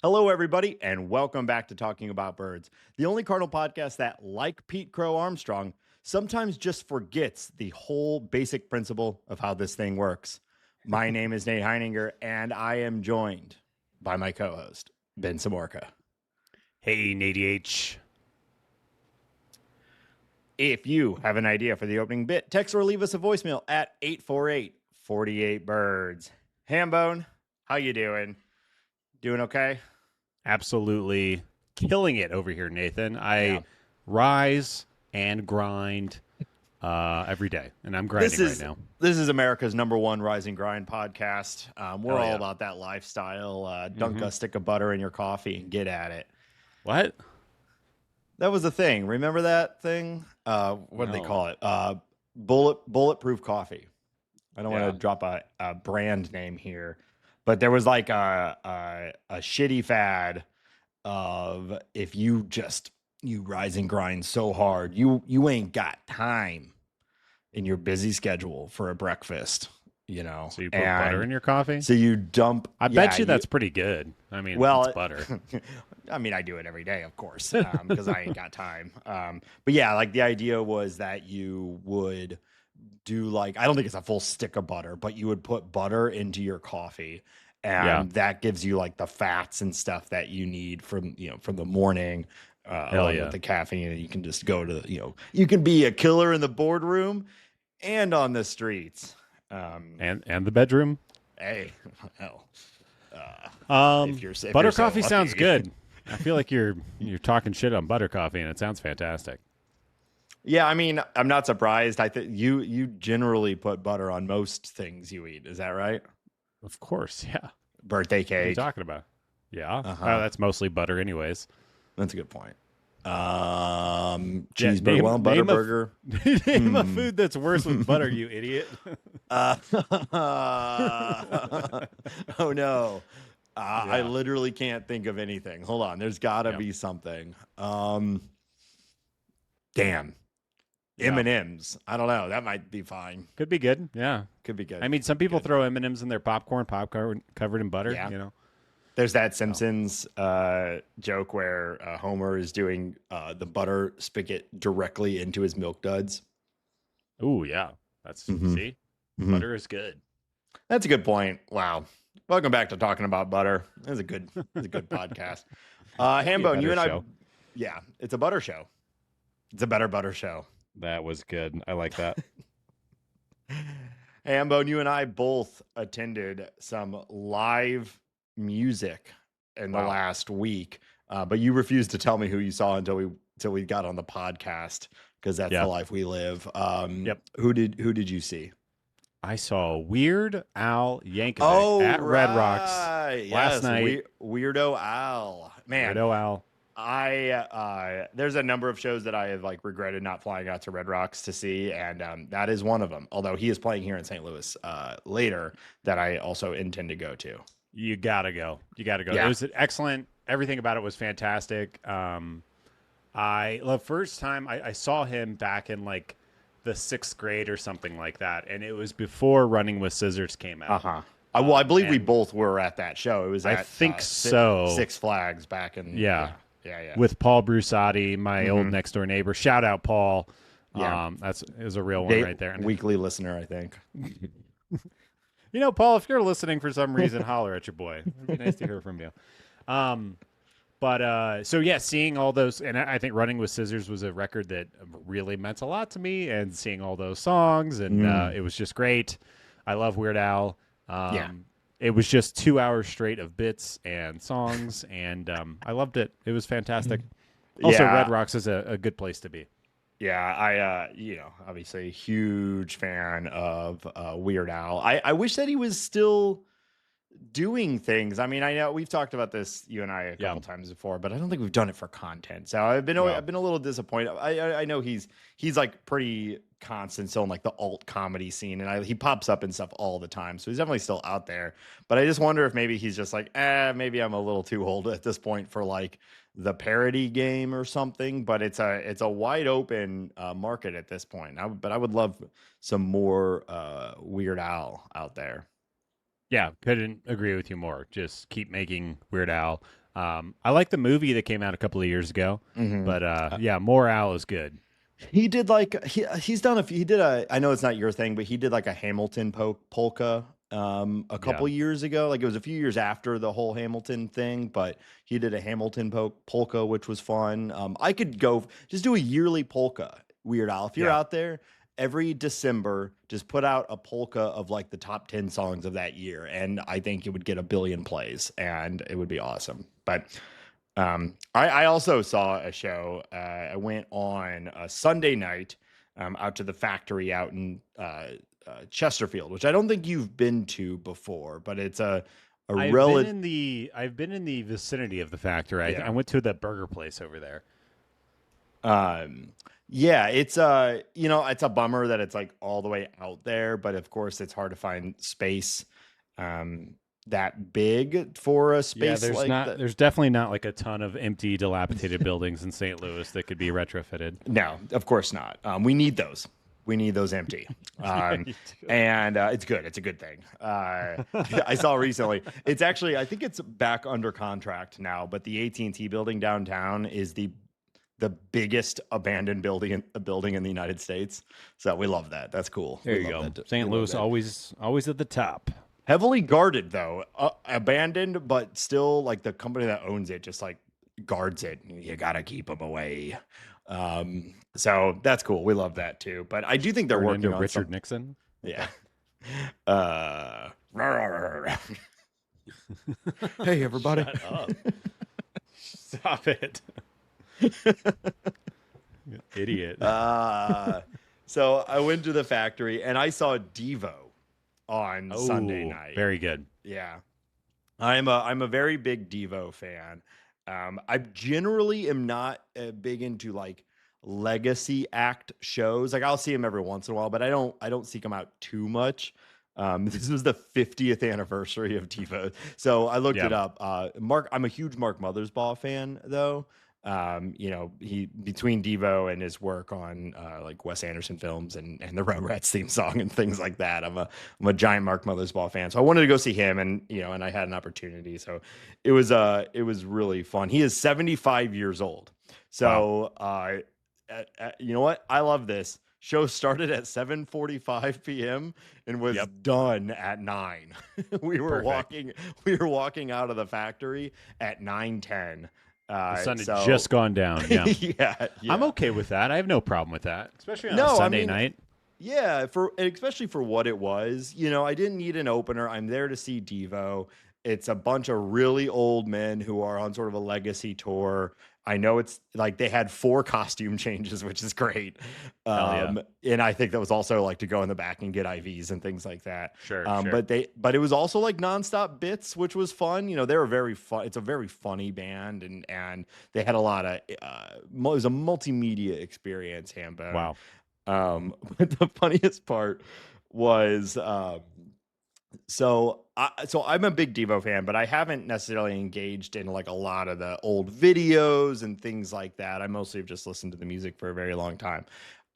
Hello, everybody, and welcome back to Talking About Birds, the only Cardinal podcast that, like Pete Crow Armstrong, sometimes just forgets the whole basic principle of how this thing works. My name is Nate Heininger, and I am joined by my co-host, Ben Samorka. Hey, Nate H. If you have an idea for the opening bit, text or leave us a voicemail at 848-48-BIRDS. Hambone, how you doing? Doing okay? Absolutely killing it over here, Nathan. I rise and grind every day, and I'm grinding right now. This is America's #1 Rise and Grind podcast. We're all about that lifestyle. Dunk a stick of butter in your coffee and get at it. What? That was the thing. Remember that thing? What do they call it? Bulletproof coffee. I don't want to drop a brand name here, but there was like a shitty fad of if you rise and grind so hard, you ain't got time in your busy schedule for a breakfast, you know. So you put butter in your coffee? So you dump. I bet you that's pretty good. I mean, it's butter. I mean, I do it every day, of course, because I ain't got time. But yeah, like the idea was that you would do like, I don't think it's a full stick of butter, but you would put butter into your coffee. And that gives you like the fats and stuff that you need from the morning, with the caffeine. And you can just go to, you can be a killer in the boardroom and on the streets. And the bedroom. Hey, hell. If butter coffee sounds good. I feel like you're talking shit on butter coffee, and it sounds fantastic. Yeah, I mean, I'm not surprised. I think you generally put butter on most things you eat. Is that right? Of course, yeah. Birthday cake. What are you talking about? Yeah. That's mostly butter anyways. That's a good point. Cheeseburger, butterburger. Name a food that's worse with butter, you idiot. Oh, no. I literally can't think of anything. Hold on. There's got to be something. Damn. M&Ms. I don't know. That might be fine. Could be good. Yeah. Could be good. I mean, some people throw M&Ms in their popcorn covered in butter, you know. There's that Simpsons joke where Homer is doing the butter spigot directly into his Milk Duds. Oh, yeah. That's see? Butter is good. That's a good point. Wow. Welcome back to Talking About Butter. That's a good podcast. Hambone, you and I it's a butter show. It's a better butter show. That was good. I like that. Hambone, you and I both attended some live music in the last week, but you refused to tell me who you saw until we got on the podcast, because that's the life we live. Who did you see? I saw Weird Al Yankovic at Red Rocks last night. Weirdo Al, man. Weirdo Al. There's a number of shows that I have like regretted not flying out to Red Rocks to see, and that is one of them. Although he is playing here in St. Louis later, that I also intend to go to. You gotta go. Yeah. It was excellent. Everything about it was fantastic. The first time I saw him back in like the 6th grade or something like that, and it was before Running with Scissors came out. Well, I believe we both were at that show. It was at, so. Six Flags back in Yeah. With Paul Brusati, my old next door neighbor. Shout out, Paul. Yeah, is a real one right there. Weekly listener, I think. Paul, if you're listening for some reason, holler at your boy. It'd be nice to hear from you. Seeing all those, and I think Running with Scissors was a record that really meant a lot to me, and seeing all those songs, and it was just great. I love Weird Al. It was just 2 hours straight of bits and songs, and I loved it. It was fantastic. Also, Red Rocks is a good place to be. Yeah, I obviously a huge fan of Weird Al. I wish that he was still doing things. I mean, I know we've talked about this, you and I, a couple times before, but I don't think we've done it for content. So I've been a little disappointed. I know he's like pretty constant still in like the alt comedy scene, and he pops up and stuff all the time. So he's definitely still out there. But I just wonder if maybe he's just like, maybe I'm a little too old at this point for like the parody game or something. But it's a wide open market at this point. But I would love some more Weird Al out there. Yeah, couldn't agree with you more. Just keep making Weird Al. I like the movie that came out a couple of years ago, but yeah, More Al is good. He did like he's done a few. He did a. I know it's not your thing, but he did like a Hamilton polka a couple years ago. Like it was a few years after the whole Hamilton thing, but he did a Hamilton polka, which was fun. I could go just do a yearly polka. Weird Al, if you're out there, every December, just put out a polka of like the top 10 songs of that year, and I think it would get 1 billion plays, and it would be awesome. But I also saw a show. I went on a Sunday night out to the factory out in Chesterfield, which I don't think you've been to before, but it's I've been in the vicinity of the factory. Yeah. I went to that burger place over there. Yeah, it's it's a bummer that it's like all the way out there, but of course it's hard to find space that big for a space. Yeah, there's definitely not like a ton of empty, dilapidated buildings in St. Louis that could be retrofitted. No, of course not. We need those. We need those empty. And it's good. It's a good thing. I saw recently. It's actually, I think it's back under contract now, but the AT&T building downtown is the biggest abandoned building in the United States. So we love that. That's cool. There you go. St. Louis always at the top. Heavily guarded though, abandoned, but still like the company that owns it just like guards it. You gotta keep them away. So that's cool. We love that too. But I do think they're working on Richard Nixon. Yeah. Hey everybody! Shut up. Stop it. Idiot. So I went to the factory and I saw Devo on Sunday night. Very good. Yeah. I'm a very big Devo fan. I generally am not big into like legacy act shows. Like I'll see them every once in a while, but I don't seek them out too much. This was the 50th anniversary of Devo. So I looked it up. I'm a huge Mark Mothersbaugh fan though. He between Devo and his work on like Wes Anderson films and the Rugrats theme song and things like that, I'm a giant Mark Mothersbaugh fan. So I wanted to go see him, and and I had an opportunity. So it was really fun. He is 75 years old. So you know what? I love this. Show started at 7:45 p.m. and was done at 9. We were walking out of the factory at 9:10. The sun had just gone down. Yeah. yeah. I'm okay with that. I have no problem with that, especially on a Sunday night. Yeah, especially for what it was. I didn't need an opener. I'm there to see Devo. It's a bunch of really old men who are on sort of a legacy tour. I know it's like they had 4 costume changes, which is great. And I think that was also like to go in the back and get IVs and things like that. Sure. But it was also like nonstop bits, which was fun. They were very fun. It's a very funny band, and they had a lot of it was a multimedia experience, Hambo. Wow. But the funniest part was so I'm a big Devo fan, but I haven't necessarily engaged in like a lot of the old videos and things like that. I mostly have just listened to the music for a very long time.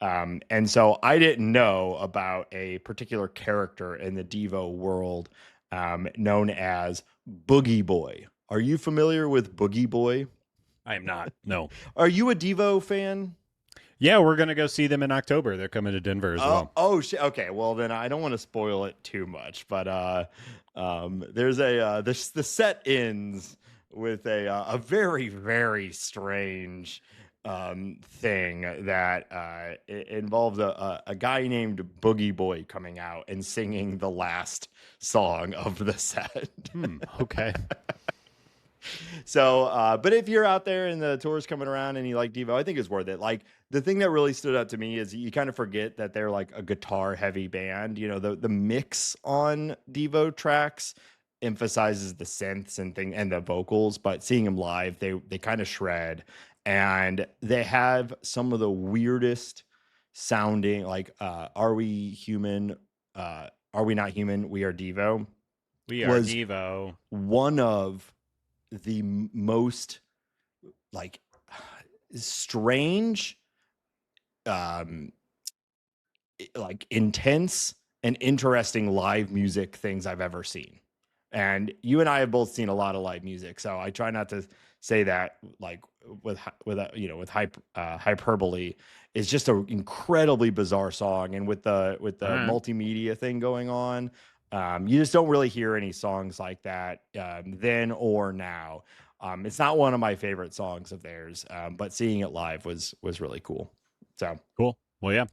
And so I didn't know about a particular character in the Devo world known as Boogie Boy. Are you familiar with Boogie Boy? I am not. No. Are you a Devo fan? Yeah, we're going to go see them in October. They're coming to Denver as well. Oh, okay. Well, then I don't want to spoil it too much, but there's the set ends with a very, very strange thing that it involves a guy named Boogie Boy coming out and singing the last song of the set. Okay. So, but if you're out there and the tour's coming around and you like Devo, I think it's worth it. Like the thing that really stood out to me is you kind of forget that they're like a guitar heavy band. The mix on Devo tracks emphasizes the synths and the vocals, but seeing them live, they kind of shred, and they have some of the weirdest sounding like Are We Human? Are We Not Human? We Are Devo. We Are Devo. One of the most like strange like intense and interesting live music things I've ever seen. And you and I have both seen a lot of live music, so I try not to say that like with hyperbole. It's just an incredibly bizarre song, and with the multimedia thing going on, you just don't really hear any songs like that then or now. It's not one of my favorite songs of theirs, but seeing it live was really cool. So cool. Well,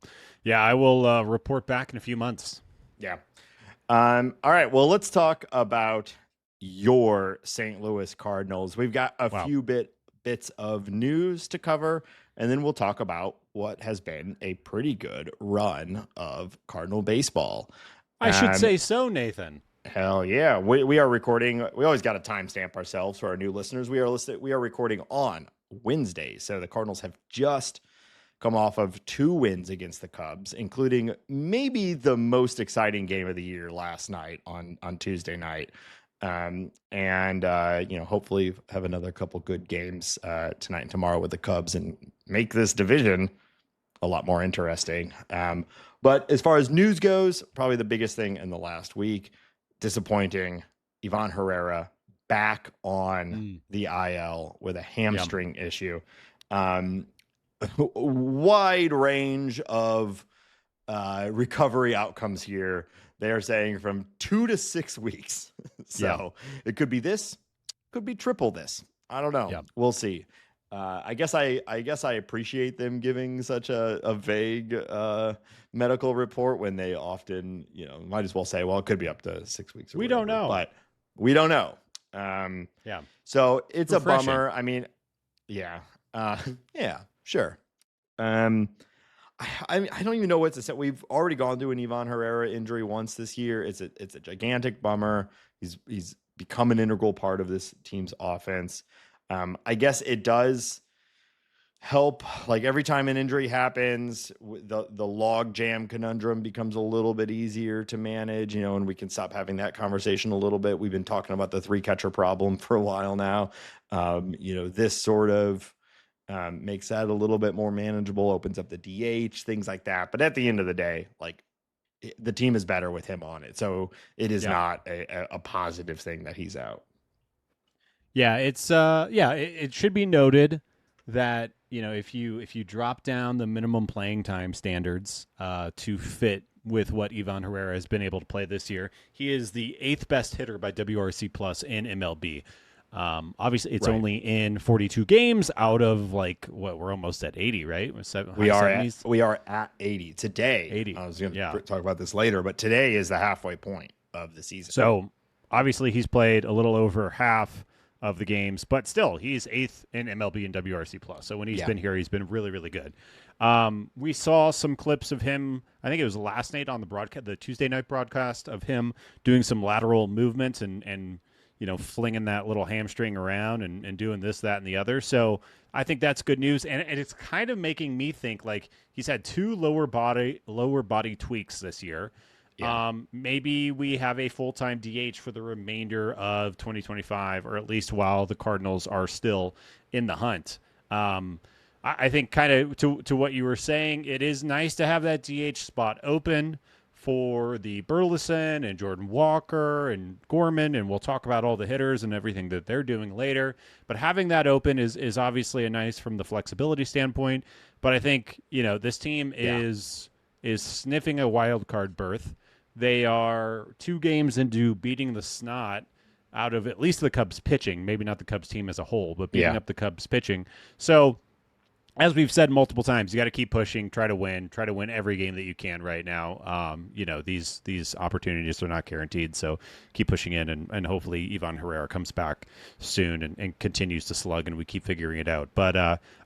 yeah. I will report back in a few months. Yeah. All right. Well, let's talk about your St. Louis Cardinals. We've got a few bits of news to cover, and then we'll talk about what has been a pretty good run of Cardinal baseball. I should say so, Nathan. Hell yeah. We are recording. We always got to timestamp ourselves for our new listeners. We are recording on Wednesday. So the Cardinals have just come off of 2 wins against the Cubs, including maybe the most exciting game of the year last night on Tuesday night. Hopefully have another couple good games tonight and tomorrow with the Cubs and make this division a lot more interesting. But as far as news goes, probably the biggest thing in the last week, disappointing, Iván Herrera back on the IL with a hamstring issue. Wide range of recovery outcomes here. They are saying from 2 to 6 weeks. So it could be this, could be triple this. I don't know. We'll see. I guess I appreciate them giving such a vague medical report when they often, might as well say, well, it could be up to 6 weeks. We don't know, but we don't know. So it's refreshing. A bummer. I mean, sure. I don't even know what to say. We've already gone through an Iván Herrera injury once this year. It's a gigantic bummer. He's become an integral part of this team's offense. I guess it does help. Like every time an injury happens, the log jam conundrum becomes a little bit easier to manage, and we can stop having that conversation a little bit. We've been talking about the 3 catcher problem for a while now. This sort of makes that a little bit more manageable, opens up the DH, things like that. But at the end of the day, like the team is better with him on it. So it is not a positive thing that he's out. Yeah, it's it should be noted that, if you drop down the minimum playing time standards to fit with what Iván Herrera has been able to play this year, he is the 8th best hitter by WRC plus in MLB. Obviously it's only in 42 games out of we're almost at 80, right? We are at 80 today. 80. I was going to talk about this later, but today is the halfway point of the season. So obviously he's played a little over half of the games, but still he's 8th in MLB and WRC plus. So when he's been here, he's been really, really good. We saw some clips of him. I think it was last night on the Tuesday night broadcast, of him doing some lateral movements and flinging that little hamstring around and doing this, that, and the other. So I think that's good news. And it's kind of making me think like he's had 2 lower body tweaks this year. Yeah. Maybe we have a full-time DH for the remainder of 2025, or at least while the Cardinals are still in the hunt. I think kind of to what you were saying, it is nice to have that DH spot open for the Burleson and Jordan Walker and Gorman, and we'll talk about all the hitters and everything that they're doing later. But having that open is obviously a nice from the flexibility standpoint. But I think, this team is sniffing a wild card berth. They are 2 games into beating the snot out of at least the Cubs pitching, maybe not the Cubs team as a whole, but beating up the Cubs pitching. So as we've said multiple times, you got to keep pushing, try to win every game that you can right now. These opportunities are not guaranteed, so keep pushing in, and hopefully Iván Herrera comes back soon and continues to slug, and we keep figuring it out. But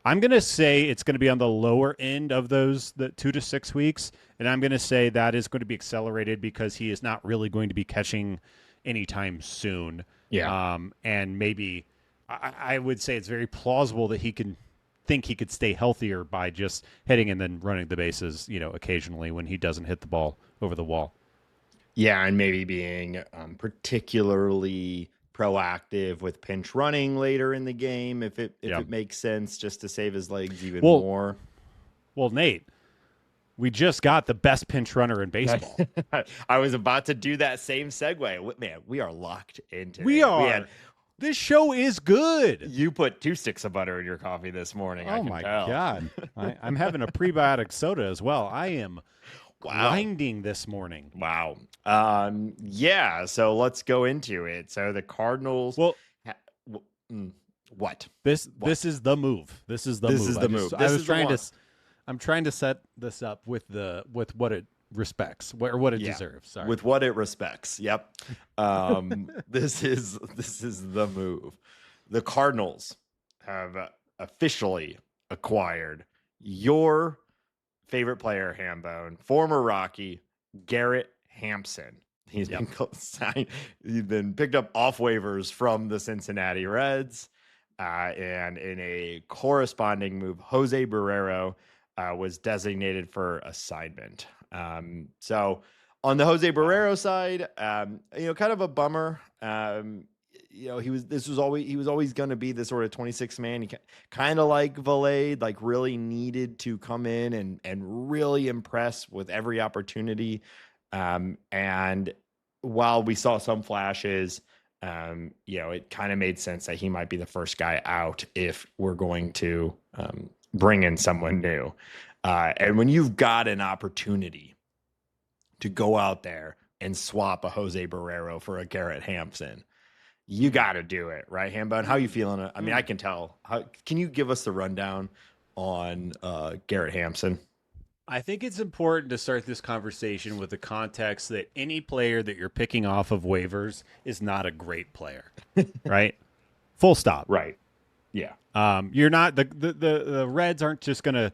I'm going to say it's going to be on the lower end of the 2 to 6 weeks, and I'm going to say that is going to be accelerated because he is not really going to be catching anytime soon. Yeah. And maybe I would say it's very plausible that he could stay healthier by just hitting and then running the bases, occasionally when he doesn't hit the ball over the wall. Yeah, and maybe being particularly proactive with pinch running later in the game if it makes sense, just to save his legs even more. Well, Nate, We just got the best pinch runner in baseball. I was about to do that same segue. Man, we are locked into We are. This show is good. You put 2 sticks of butter in your coffee this morning. Oh my God. I'm having a prebiotic soda as well. I am grinding this morning. Wow. Yeah. So let's go into it. So the Cardinals. Well, what? This is the move. This is the move. I'm trying to set this up with what it respects or what it deserves. Sorry. With what it respects. Yep. This is the move. The Cardinals have officially acquired your favorite player, Hambone, former Rocky, Garrett Hampson. He's been signed. He's been picked up off waivers from the Cincinnati Reds. And in a corresponding move, Jose Barrero was designated for assignment. So on the Jose Barrero side, kind of a bummer. He was always going to be the sort of 26 man. He kind of like Valade, like really needed to come in and really impress with every opportunity. And while we saw some flashes, it kind of made sense that he might be the first guy out if we're going to bring in someone new. And when you've got an opportunity to go out there and swap a Jose Barrero for a Garrett Hampson, you got to do it, right, Hambone? How are you feeling? I mean, I can tell. Can you give us the rundown on Garrett Hampson? I think it's important to start this conversation with the context that any player that you're picking off of waivers is not a great player, right? Full stop. Right. Yeah. You're not the Reds aren't just going to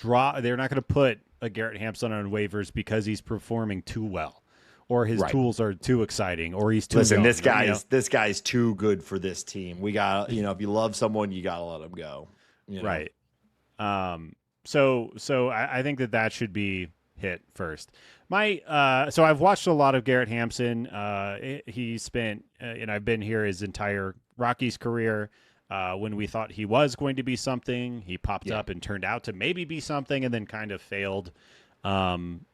they're not going to put a Garrett Hampson on waivers because he's performing too well or his tools are too exciting or he's too young. This guy's too good for this team. We got, if you love someone, you got to let him go. Right. So I think that should be hit first. So I've watched a lot of Garrett Hampson. He spent, and I've been here his entire Rockies career. When we thought he was going to be something, he popped up and turned out to maybe be something, and then kind of failed, and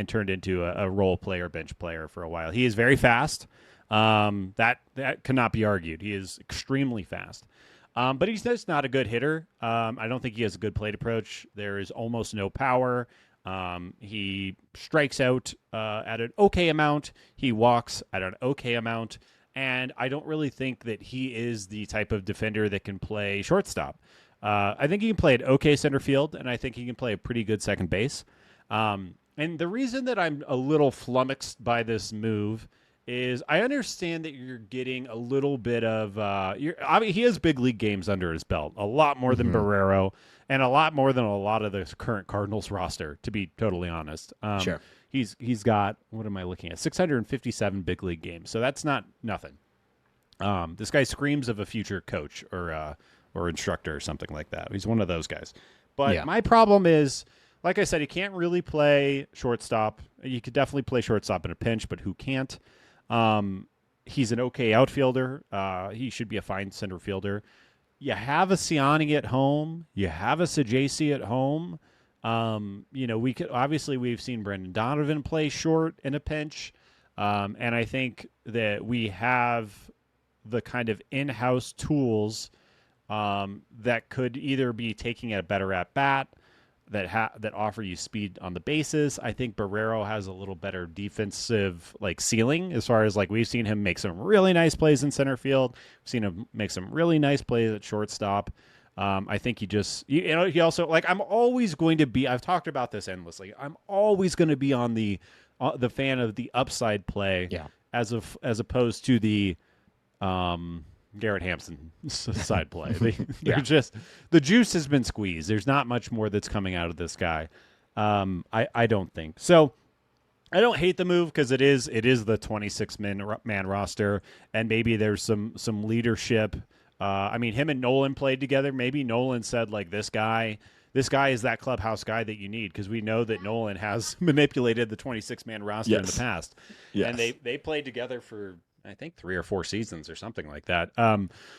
turned into a role player, bench player for a while. He is very fast. That cannot be argued. He is extremely fast. But he's just not a good hitter. I don't think he has a good plate approach. There is almost no power. He strikes out at an okay amount. He walks at an okay amount. And I don't really think that he is the type of defender that can play shortstop. I think he can play at okay center field, and I think he can play a pretty good second base. And the reason that I'm a little flummoxed by this move is I understand that you're getting a little bit of he has big league games under his belt, a lot more than Barrero, and a lot more than a lot of the current Cardinals roster, to be totally honest. Sure. He's got, what am I looking at? 657 big league games. So that's not nothing. This guy screams of a future coach or instructor or something like that. He's one of those guys. But my problem is, like I said, he can't really play shortstop. You could definitely play shortstop in a pinch, but who can't? He's an okay outfielder. He should be a fine center fielder. You have a Ciani at home. You have a Saggese at home. We've seen Brendan Donovan play short in a pinch. And I think that we have the kind of in-house tools that could either be taking a better at bat that offer you speed on the bases. I think Barrero has a little better defensive ceiling as far as we've seen him make some really nice plays in center field. We've seen him make some really nice plays at shortstop. I think he also I'm always going to be, I've talked about this endlessly. I'm always going to be on the fan of the upside play as opposed to the Garrett Hampson side play. The juice has been squeezed. There's not much more that's coming out of this guy. I don't think so. I don't hate the move because it is the 26 man roster, and maybe there's some leadership. Him and Nolan played together. Maybe Nolan said this guy is that clubhouse guy that you need, because we know that Nolan has manipulated the 26 man roster in the past. Yes. And they played together for, I think, 3 or 4 seasons or something like that.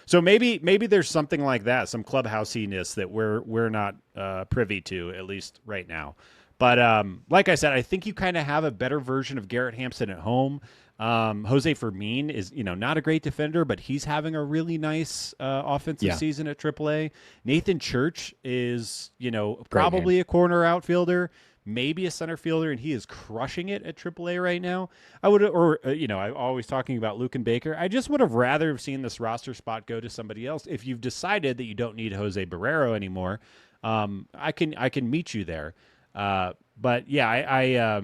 So maybe there's something like that, some clubhouseiness that we're not privy to, at least right now. But like I said, I think you kind of have a better version of Garrett Hampson at home. Jose Fermin is, not a great defender, but he's having a really nice offensive season at AAA. Nathan Church is, probably a corner outfielder, maybe a center fielder, and he is crushing it at AAA right now. I'm always talking about Luke and Baker. I just would have rather have seen this roster spot go to somebody else. If you've decided that you don't need Jose Barrero anymore, I can meet you there. But yeah, I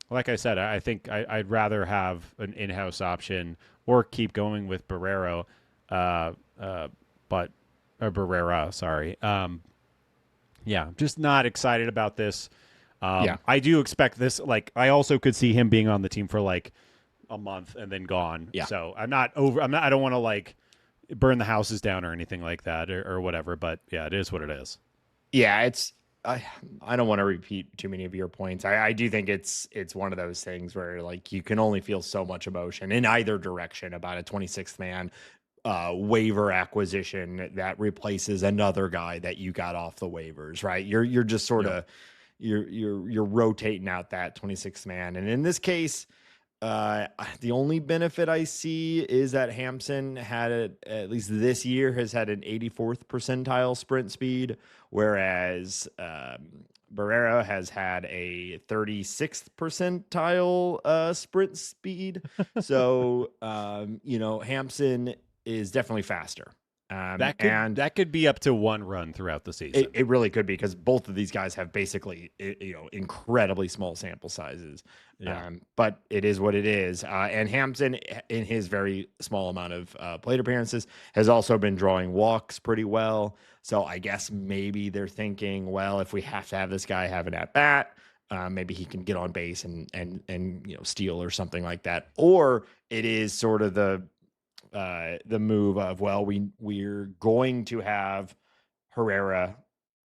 like I said, I think I'd rather have an in-house option or keep going with Barrero, Barrera, sorry. Yeah, just not excited about this. I do expect this. Like, I also could see him being on the team for like a month and then gone. Yeah. So I don't want to like burn the houses down or anything like that or whatever. But yeah, it is what it is. Yeah, I don't want to repeat too many of your points. I do think it's one of those things where like you can only feel so much emotion in either direction about a 26th man waiver acquisition that replaces another guy that you got off the waivers, right? You're just sort of you're rotating out that 26th man. And in this case, the only benefit I see is that Hampson at least this year has had an 84th percentile sprint speed, whereas Barrera has had a 36th percentile sprint speed. So, Hampson is definitely faster. That could be up to one run throughout the season. It really could be, because both of these guys have basically, incredibly small sample sizes. Yeah. But it is what it is. And Hampson, in his very small amount of plate appearances, has also been drawing walks pretty well. So I guess maybe they're thinking, well, if we have to have this guy have an at bat, maybe he can get on base and steal or something like that. Or it is sort of the move of, well, we're going to have Herrera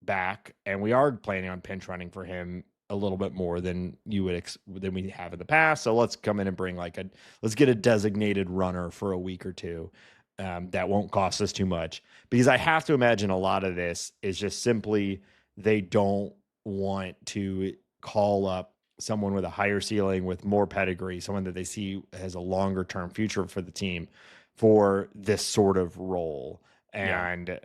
back, and we are planning on pinch running for him a little bit more than than we have in the past. So let's come in and bring let's get a designated runner for a week or two. That won't cost us too much, because I have to imagine a lot of this is just simply they don't want to call up someone with a higher ceiling, with more pedigree, someone that they see has a longer term future for the team for this sort of role. And,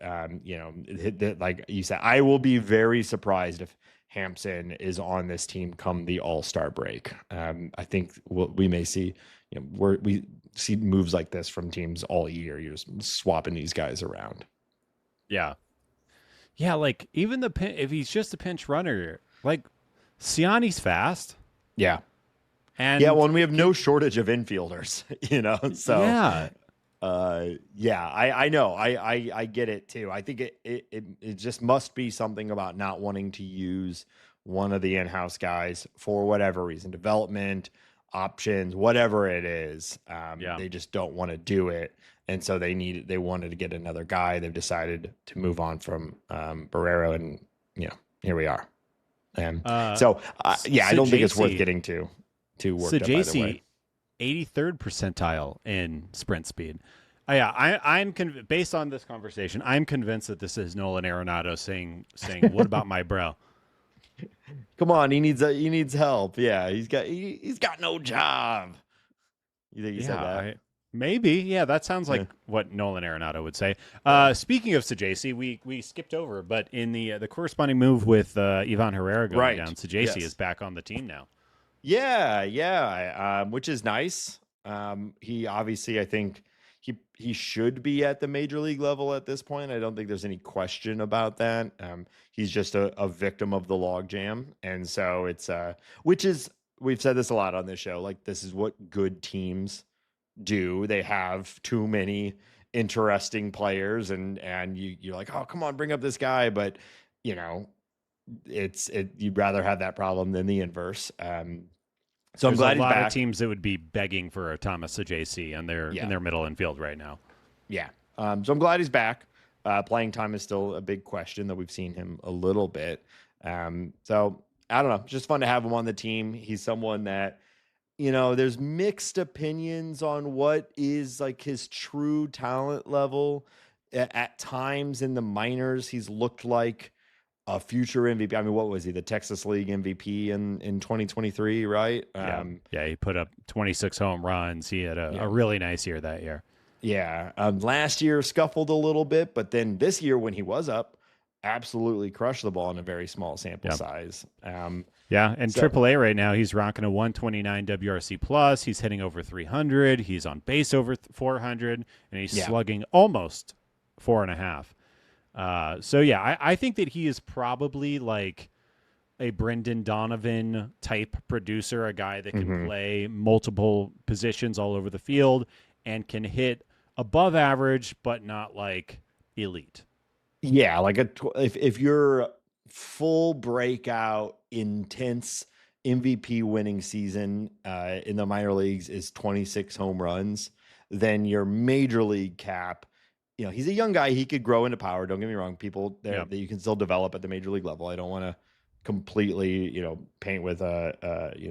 like you said, I will be very surprised if Hampson is on this team come the All-Star break. I think we may see, we see moves like this from teams all year. You're just swapping these guys around. Yeah. Yeah. Like even if he's just a pinch runner, like Siani's fast. Yeah. And we have no shortage of infielders, so yeah. I know. I get it too. I think it just must be something about not wanting to use one of the in-house guys for whatever reason, development, options, whatever it is. They just don't want to do it. And so they wanted to get another guy. They've decided to move on from Barrero, and here we are. And I don't think it's worth getting too worked up either way. 83rd percentile in sprint speed. I'm based on this conversation, I'm convinced that this is Nolan Arenado saying, "What about my bro?" Come on, he needs help. Yeah, he's got no job. You think he said that? Maybe. Yeah, that sounds like what Nolan Arenado would say. Speaking of Saggese, we skipped over, but in the corresponding move with Iván Herrera going down, Saggese is back on the team now. Yeah, which is nice. He obviously, I think he should be at the major league level at this point. I don't think there's any question about that. He's just a victim of the logjam, and so it's we've said this a lot on this show. Like, this is what good teams do. They have too many interesting players, and you're like, oh, come on, bring up this guy, but you'd rather have that problem than the inverse. So I'm glad he's back. There's a lot of teams that would be begging for a Thomas Saggese in their middle infield right now. Yeah. So I'm glad he's back. Playing time is still a big question, though we've seen him a little bit. So I don't know. It's just fun to have him on the team. He's someone that, there's mixed opinions on what is like his true talent level. At times in the minors, he's looked like a future MVP. I mean, what was he? The Texas League MVP in 2023, right? Yeah, he put up 26 home runs. He had a really nice year that year. Yeah. Last year scuffled a little bit, but then this year when he was up, absolutely crushed the ball in a very small sample size. And AAA right now, he's rocking a 129 WRC plus. He's hitting over 300. He's on base over 400, and he's slugging almost 4.5. I think that he is probably like a Brendan Donovan type producer, a guy that can play multiple positions all over the field and can hit above average, but not like elite. Yeah, like if your full breakout, intense MVP winning season in the minor leagues is 26 home runs, then your major league cap, he's a young guy. He could grow into power. Don't get me wrong. People there that you can still develop at the major league level. I don't want to completely, paint with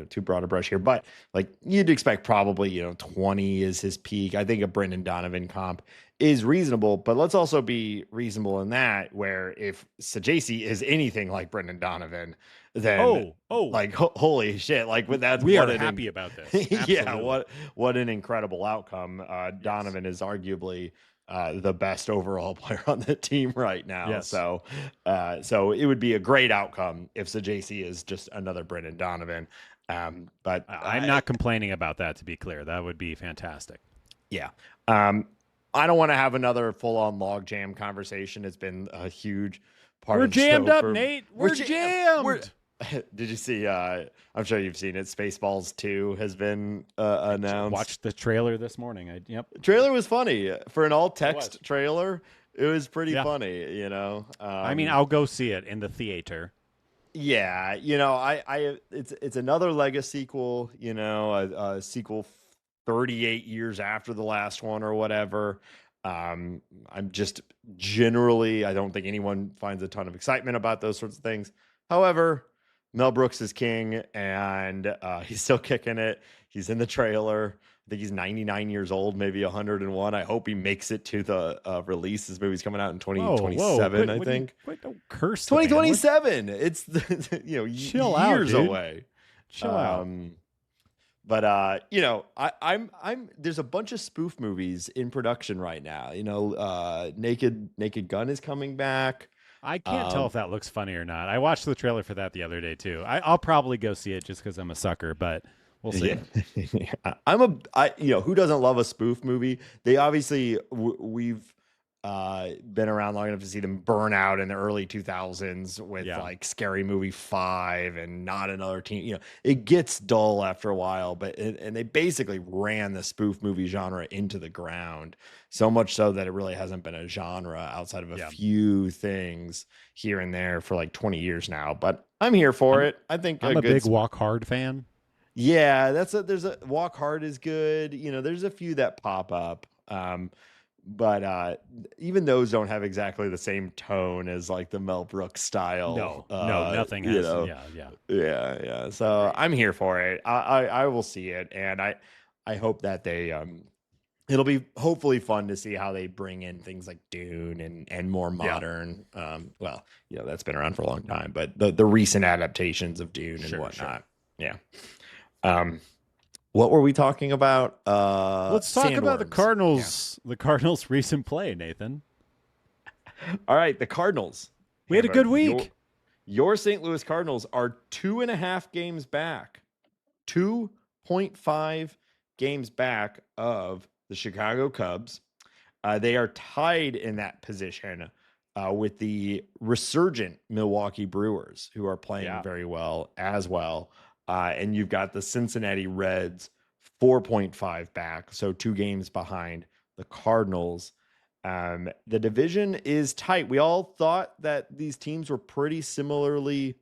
too broad a brush here, but like you'd expect probably, 20 is his peak. I think a Brendan Donovan comp is reasonable, but let's also be reasonable in that where if Saggese is anything like Brendan Donovan, then like holy shit, like with that, we are happy about this. Yeah, what an incredible outcome. Donovan is arguably the best overall player on the team right now. Yes. So it would be a great outcome if Saggese is just another Brendan Donovan. But I'm not complaining about that, to be clear. That would be fantastic. Yeah. I don't want to have another full-on logjam conversation. It's been a huge part of the show. We're jammed up, Nate. We're jammed. Did you see? I'm sure you've seen it. Spaceballs 2 has been announced. Watched the trailer this morning. The trailer was funny for an all-text trailer. It was pretty funny, I mean, I'll go see it in the theater. Yeah, it's another Lego sequel. A sequel 38 years after the last one or whatever. I'm just generally, I don't think anyone finds a ton of excitement about those sorts of things. However, Mel Brooks is king, and he's still kicking it. He's in the trailer. I think he's 99 years old, maybe 101. I hope he makes it to the release. This movie's coming out in 2027, I think. Don't curse. 2027. It's Chill years out, away. Chill out. But I'm there's a bunch of spoof movies in production right now. Naked Gun is coming back. I can't tell if that looks funny or not. I watched the trailer for that the other day too. I'll probably go see it just because I'm a sucker, but we'll see. Yeah. Who doesn't love a spoof movie? They obviously we've been around long enough to see them burn out in the early 2000s with like Scary Movie 5 and Not Another Teen. It gets dull after a while, and they basically ran the spoof movie genre into the ground, so much so that it really hasn't been a genre outside of a few things here and there for like 20 years now. But I'm here for it. I think I'm a big Walk Hard fan. Yeah, there's a Walk Hard is good. There's a few that pop up. But even those don't have exactly the same tone as like the Mel Brooks style. No, nothing has. Yeah. So I'm here for it. I will see it, and I hope that they it'll be hopefully fun to see how they bring in things like Dune and more modern. That's been around for a long time, but the recent adaptations of Dune and whatnot. Sure. Yeah. What were we talking about? Let's talk about the Cardinals. Yeah. The Cardinals' recent play, Nathan. All right, the Cardinals. We had a good week. Your St. Louis Cardinals are 2.5 games back, 2.5 games back of the Chicago Cubs. They are tied in that position with the resurgent Milwaukee Brewers, who are playing very well as well. And you've got the Cincinnati Reds 4.5 back, so 2 games behind the Cardinals. The division is tight. We all thought that these teams were pretty similarly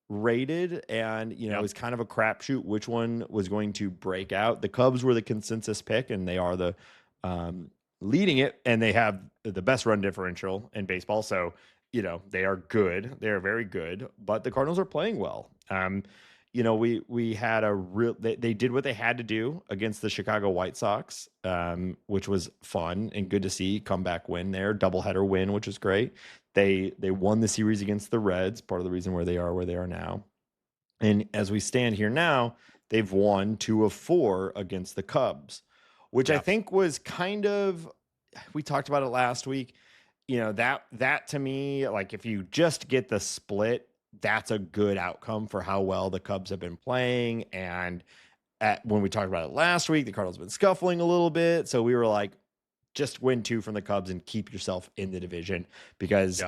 rated, and it was kind of a crapshoot which one was going to break out. The Cubs were the consensus pick, and they are the leading it, and they have the best run differential in baseball. So they are good. They are very good, but the Cardinals are playing well. we had a real, they did what they had to do against the Chicago White Sox, which was fun and good to see. Comeback win there, doubleheader win, which is great. They won the series against the Reds, part of the reason where they are now. And as we stand here now, they've won 2 of 4 against the Cubs, which I think was kind of, we talked about it last week. That to me, like if you just get the split, that's a good outcome for how well the Cubs have been playing. And when we talked about it last week, the Cardinals have been scuffling a little bit. So we were like, just win 2 from the Cubs and keep yourself in the division. Because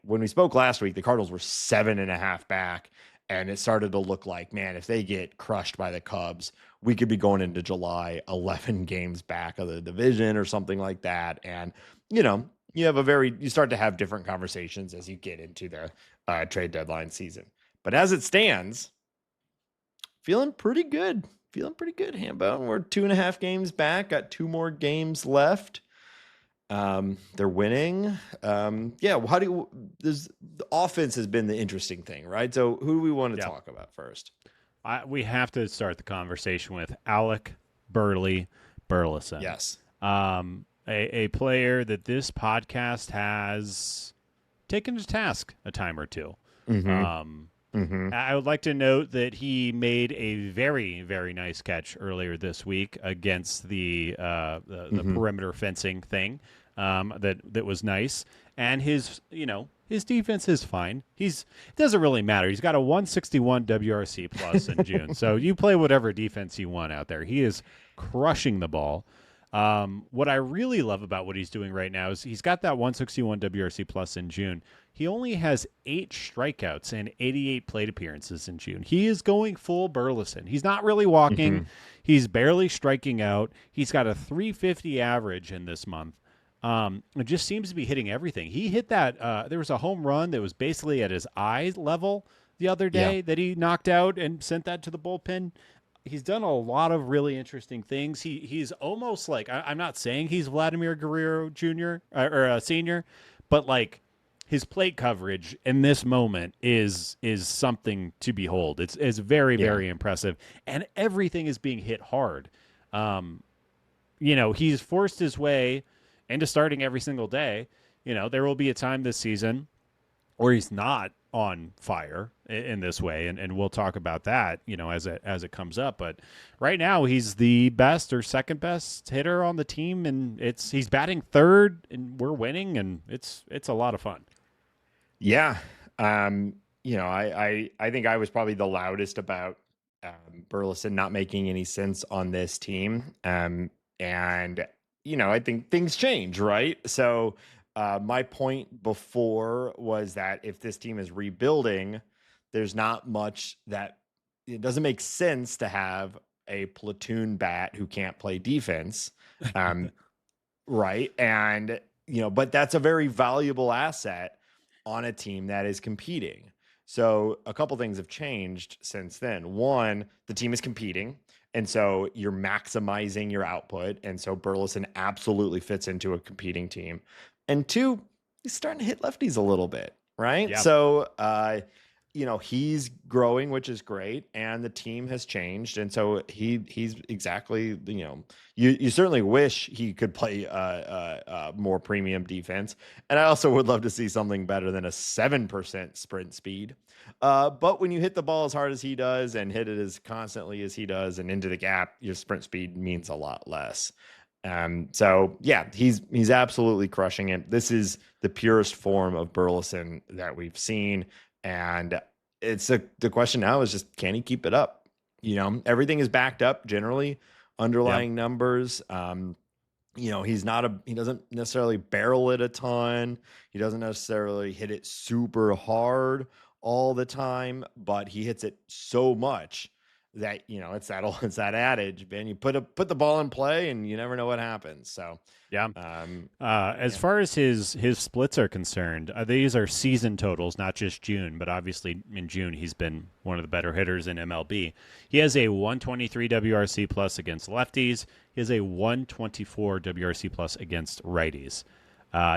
when we spoke last week, the Cardinals were 7.5 back. And it started to look like, man, if they get crushed by the Cubs, we could be going into July 11 games back of the division or something like that. And, you start to have different conversations as you get into the trade deadline season. But as it stands, feeling pretty good. Hambo. We're 2.5 games back, got 2 more games left. They're winning. The offense has been the interesting thing, right? So who do we want to talk about first? We have to start the conversation with Alec Burleson. Yes. A player that this podcast has taken to task a time or two. I would like to note that he made a very, very nice catch earlier this week against the perimeter fencing thing. That was nice, and his defense is fine. It doesn't really matter. He's got a 161 WRC plus in June, so you play whatever defense you want out there. He is crushing the ball. What I really love about what he's doing right now is he's got that 161 WRC plus in June. He only has 8 strikeouts and 88 plate appearances in June. He is going full Burleson. He's not really walking. He's barely striking out. He's got a 350 average in this month. It just seems to be hitting everything. He hit that. There was a home run that was basically at his eye level the other day that he knocked out and sent that to the bullpen. He's done a lot of really interesting things. He's almost like, I'm not saying he's Vladimir Guerrero Jr. or Senior, but like his plate coverage in this moment is something to behold. It's very, very impressive, and everything is being hit hard. He's forced his way into starting every single day. There will be a time this season where he's not on fire in this way, and we'll talk about that, as it comes up. But right now, he's the best or second best hitter on the team, and he's batting third, and we're winning, and it's a lot of fun. Yeah, I think I was probably the loudest about Burleson not making any sense on this team, and I think things change, right? So my point before was that if this team is rebuilding, there's not much that it doesn't make sense to have a platoon bat who can't play defense. Right. And, but that's a very valuable asset on a team that is competing. So a couple things have changed since then. One, the team is competing, and so you're maximizing your output. And so Burleson absolutely fits into a competing team. And 2, he's starting to hit lefties a little bit, right? Yep. So, he's growing, which is great, and the team has changed. And so he's exactly, you certainly wish he could play more premium defense. And I also would love to see something better than a 7% sprint speed. But when you hit the ball as hard as he does and hit it as constantly as he does and into the gap, your sprint speed means a lot less. He's absolutely crushing it. This is the purest form of Burleson that we've seen. And the question now is just, can he keep it up? Everything is backed up generally, underlying numbers. He doesn't necessarily barrel it a ton. He doesn't necessarily hit it super hard all the time, but he hits it so much that, it's that adage, man, you put the ball in play and you never know what happens. So, as far as his splits are concerned, these are season totals, not just June, but obviously in June, he's been one of the better hitters in MLB. He has a 123 WRC plus against lefties. He has a 124 WRC plus against righties.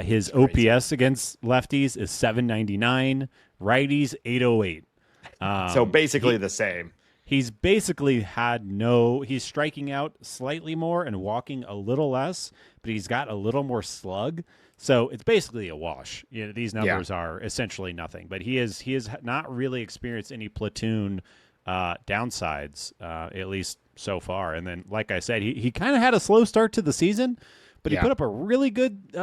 His OPS against lefties is 799, righties 808. So basically the same. he's basically he's striking out slightly more and walking a little less, but he's got a little more slug. So it's basically a wash. These numbers are essentially nothing, but he has not really experienced any platoon downsides, at least so far. And then, like I said, he kind of had a slow start to the season, but he put up a really good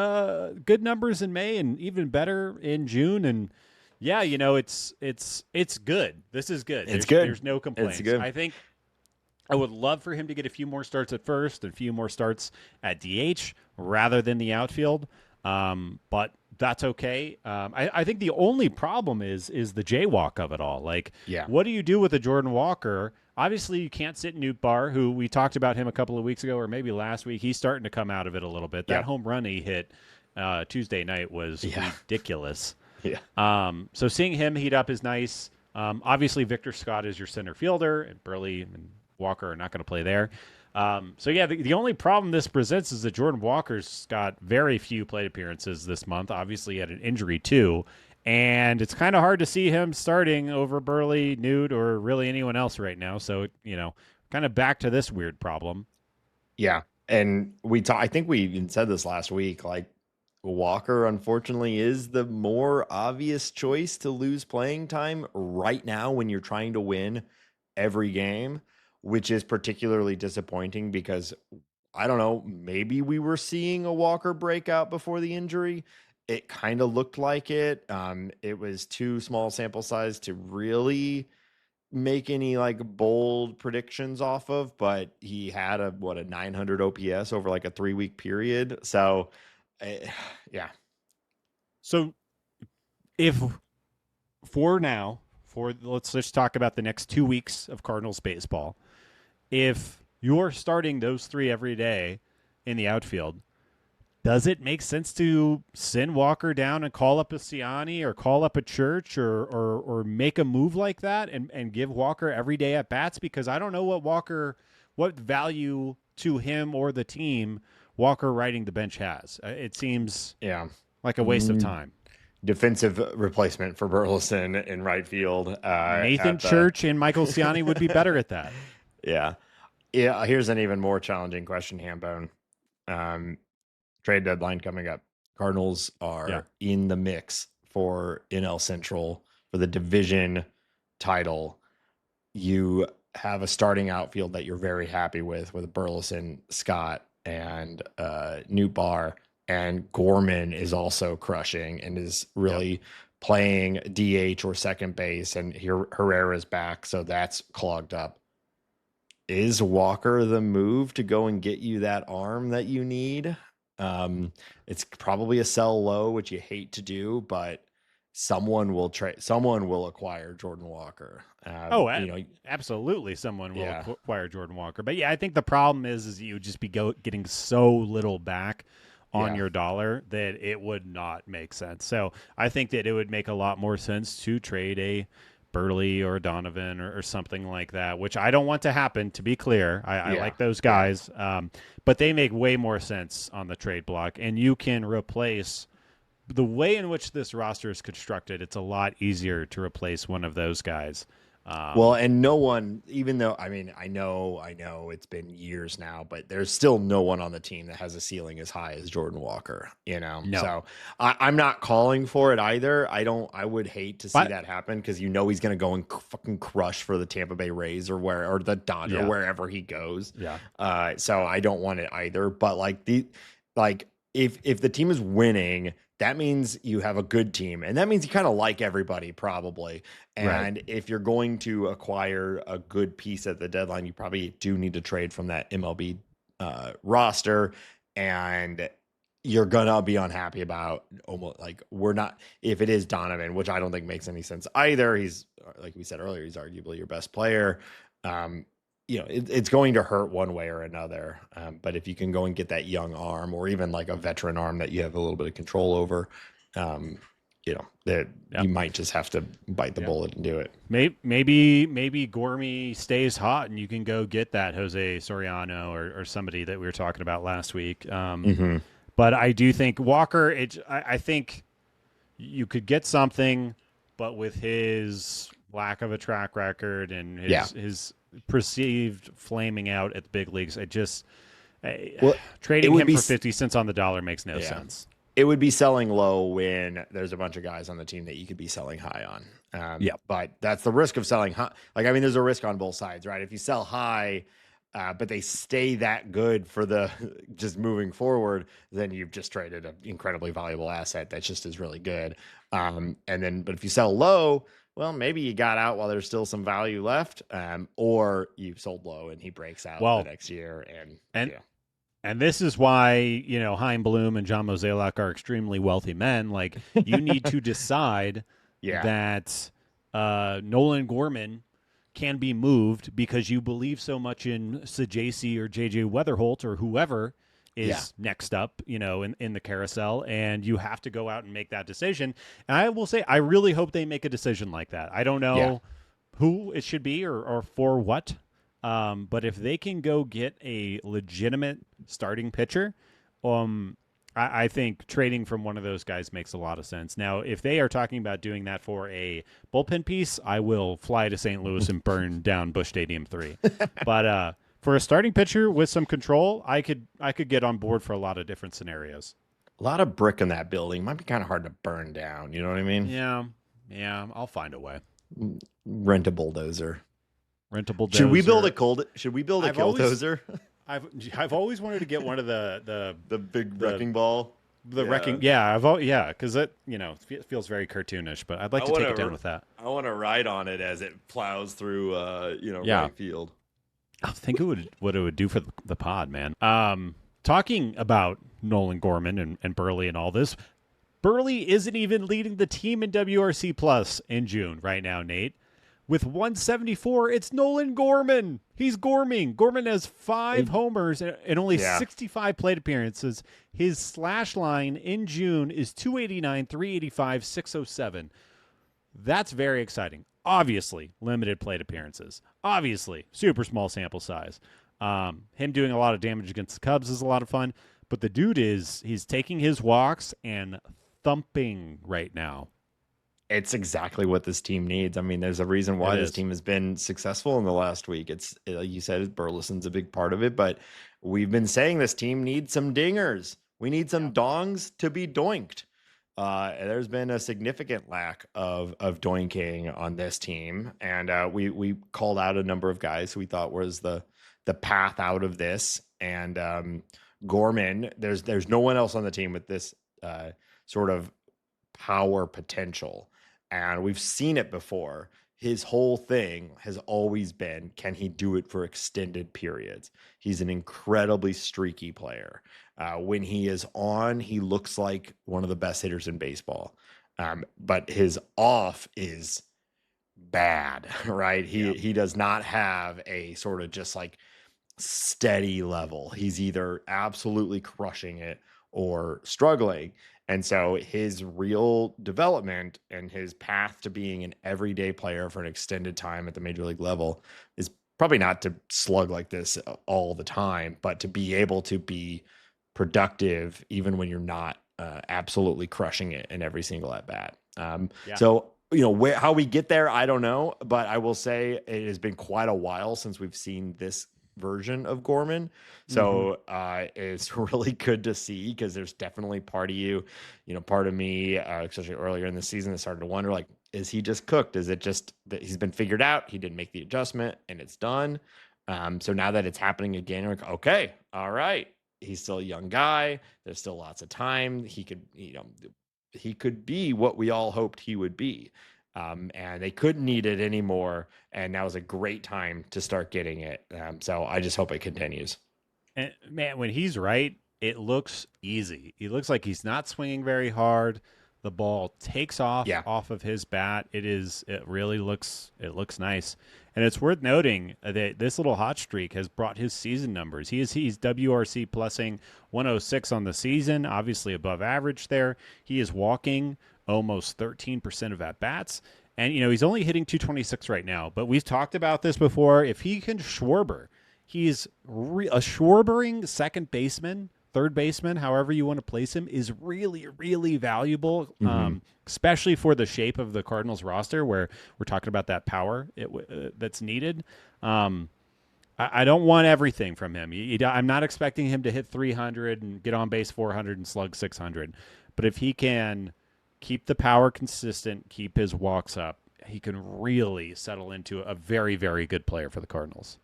numbers in May and even better in June. And it's good. This is good. It's good. There's no complaints. It's good. I think I would love for him to get a few more starts at first and a few more starts at DH rather than the outfield. But that's okay. I think the only problem is the jaywalk of it all. What do you do with a Jordan Walker? Obviously, you can't sit Nootbaar, who we talked about him a couple of weeks ago or maybe last week. He's starting to come out of it a little bit. That home run he hit Tuesday night was ridiculous. Yeah. So seeing him heat up is nice. Obviously, Victor Scott is your center fielder, and Burly and Walker are not going to play there. The only problem this presents is that Jordan Walker's got very few plate appearances this month. Obviously, he had an injury too, and it's kind of hard to see him starting over Burly, Newt, or really anyone else right now. So, kind of back to this weird problem. Yeah, and I think we even said this last week. Walker, unfortunately, is the more obvious choice to lose playing time right now when you're trying to win every game, which is particularly disappointing because, I don't know, maybe we were seeing a Walker breakout before the injury. It kind of looked like it. It was too small sample size to really make any bold predictions off of, but he had a 900 OPS over a 3-week period. So, yeah. So let's just talk about the next 2 weeks of Cardinals baseball. If you're starting those three every day in the outfield, does it make sense to send Walker down and call up a Ciani or call up a Church or make a move like that and give Walker every day at bats? Because I don't know what value to him or the team Walker riding the bench has. It seems like a waste of time. Defensive replacement for Burleson in right field. Nathan Church and Michael Ciani would be better at that. Yeah. Here's an even more challenging question, Hambone. Trade deadline coming up. Cardinals are in the mix for NL Central for the division title. You have a starting outfield that you're very happy with Burleson, Scott, and Nootbaar, and Gorman is also crushing and is really playing DH or second base, and Herrera's back, so that's clogged up. Is Walker the move to go and get you that arm that you need? It's probably a sell low, which you hate to do, but someone will acquire Jordan Walker. Absolutely, someone will acquire Jordan Walker. But I think the problem is you would just be getting so little back on your dollar that it would not make sense. So I think that it would make a lot more sense to trade a Burly or Donovan or something like that, which I don't want to happen, to be clear. I like those guys, but they make way more sense on the trade block, and you can replace the way in which this roster is constructed. It's a lot easier to replace one of those guys. And no one, even though, I know it's been years now, but there's still no one on the team that has a ceiling as high as Jordan Walker, No. So I'm not calling for it either. I would hate to see that happen because he's going to go and fucking crush for the Tampa Bay Rays or the Dodgers, wherever he goes. Yeah. So I don't want it either. But if the team is winning, that means you have a good team, and that means you kind of like everybody probably. And if you're going to acquire a good piece at the deadline, you probably do need to trade from that MLB roster, and you're gonna be unhappy about if it is Donovan, which I don't think makes any sense either. He's, like we said earlier, he's arguably your best player. It's going to hurt one way or another. But if you can go and get that young arm or even a veteran arm that you have a little bit of control over, you might just have to bite the bullet and do it. Maybe Gormy stays hot and you can go get that Jose Soriano or somebody that we were talking about last week. But I do think Walker, I think you could get something, but with his lack of a track record and his perceived flaming out at the big leagues, trading him for 50 cents on the dollar makes no sense. It would be selling low when there's a bunch of guys on the team that you could be selling high on. But that's the risk of selling high. There's a risk on both sides, right? If you sell high, but they stay that good for the just moving forward, then you've just traded an incredibly valuable asset that just is really good. But if you sell low, well, maybe you got out while there's still some value left, or you sold low and he breaks out the next year. And this is why, Chaim Bloom and John Mozeliak are extremely wealthy men. Like, you need to decide that Nolan Gorman can be moved because you believe so much in Saggese or JJ Weatherholt or whoever is next up, in the carousel, and you have to go out and make that decision. And I will say, I really hope they make a decision like that. I don't know who it should be or for what. But if they can go get a legitimate starting pitcher, I think trading from one of those guys makes a lot of sense. Now, if they are talking about doing that for a bullpen piece, I will fly to St. Louis and burn down Busch Stadium 3. But for a starting pitcher with some control, I could get on board for a lot of different scenarios. A lot of brick in that building might be kind of hard to burn down. You know what I mean? Yeah. I'll kill dozer. Rent a bulldozer. Should we build a kill dozer? I've always wanted to get one of the big wrecking ball. Wrecking, because it feels very cartoonish. But I'd like to take it down with that. I want to ride on it as it plows through right field. I think what it would do for the pod, man. Talking about Nolan Gorman and Burly and all this, Burly isn't even leading the team in WRC Plus in June right now, Nate. With 174, it's Nolan Gorman. He's Gorming. Gorman has 5 homers and only 65 plate appearances. His slash line in June is 289, 385, 607. That's very exciting. Obviously, limited plate appearances. Obviously, super small sample size. Him doing a lot of damage against the Cubs is a lot of fun. But the dude he's taking his walks and thumping right now. It's exactly what this team needs. I mean, there's a reason why this team has been successful in the last week. It's, like you said, Burleson's a big part of it, but we've been saying this team needs some dingers. We need some dongs to be doinked. There's been a significant lack of doinking on this team, and we called out a number of guys who we thought was the path out of this. And Gorman, there's no one else on the team with this sort of power potential. And we've seen it before. His whole thing has always been, can he do it for extended periods? He's an incredibly streaky player. When he is on, he looks like one of the best hitters in baseball. But his off is bad, right? He does not have a sort of just like steady level. He's either absolutely crushing it or struggling. And so his real development and his path to being an everyday player for an extended time at the major league level is probably not to slug like this all the time, but to be able to be productive even when you're not absolutely crushing it in every single at bat. So, how we get there, I don't know, but I will say it has been quite a while since we've seen this version of Gorman. So it's really good to see, because there's definitely part of me, especially earlier in the season, that started to wonder, like, is he just cooked? Is it just that he's been figured out? He didn't make the adjustment and it's done. So now that it's happening again, we're like, okay, all right. He's still a young guy. There's still lots of time. He could be what we all hoped he would be. And they couldn't need it anymore. And now is a great time to start getting it. So I just hope it continues. And man, when he's right, it looks easy. He looks like he's not swinging very hard. The ball takes off of his bat. It really looks nice. And it's worth noting that this little hot streak has brought his season numbers. He's WRC plussing 106 on the season, obviously above average there. He is walking almost 13% of at-bats. And, he's only hitting 226 right now. But we've talked about this before. If he can Schwarber, he's a Schwarbering second baseman third baseman, however you want to place him, is really, really valuable, especially for the shape of the Cardinals roster where we're talking about that power that's needed. I don't want everything from him. I'm not expecting him to hit 300 and get on base 400 and slug 600. But if he can keep the power consistent, keep his walks up, he can really settle into a very, very good player for the Cardinals.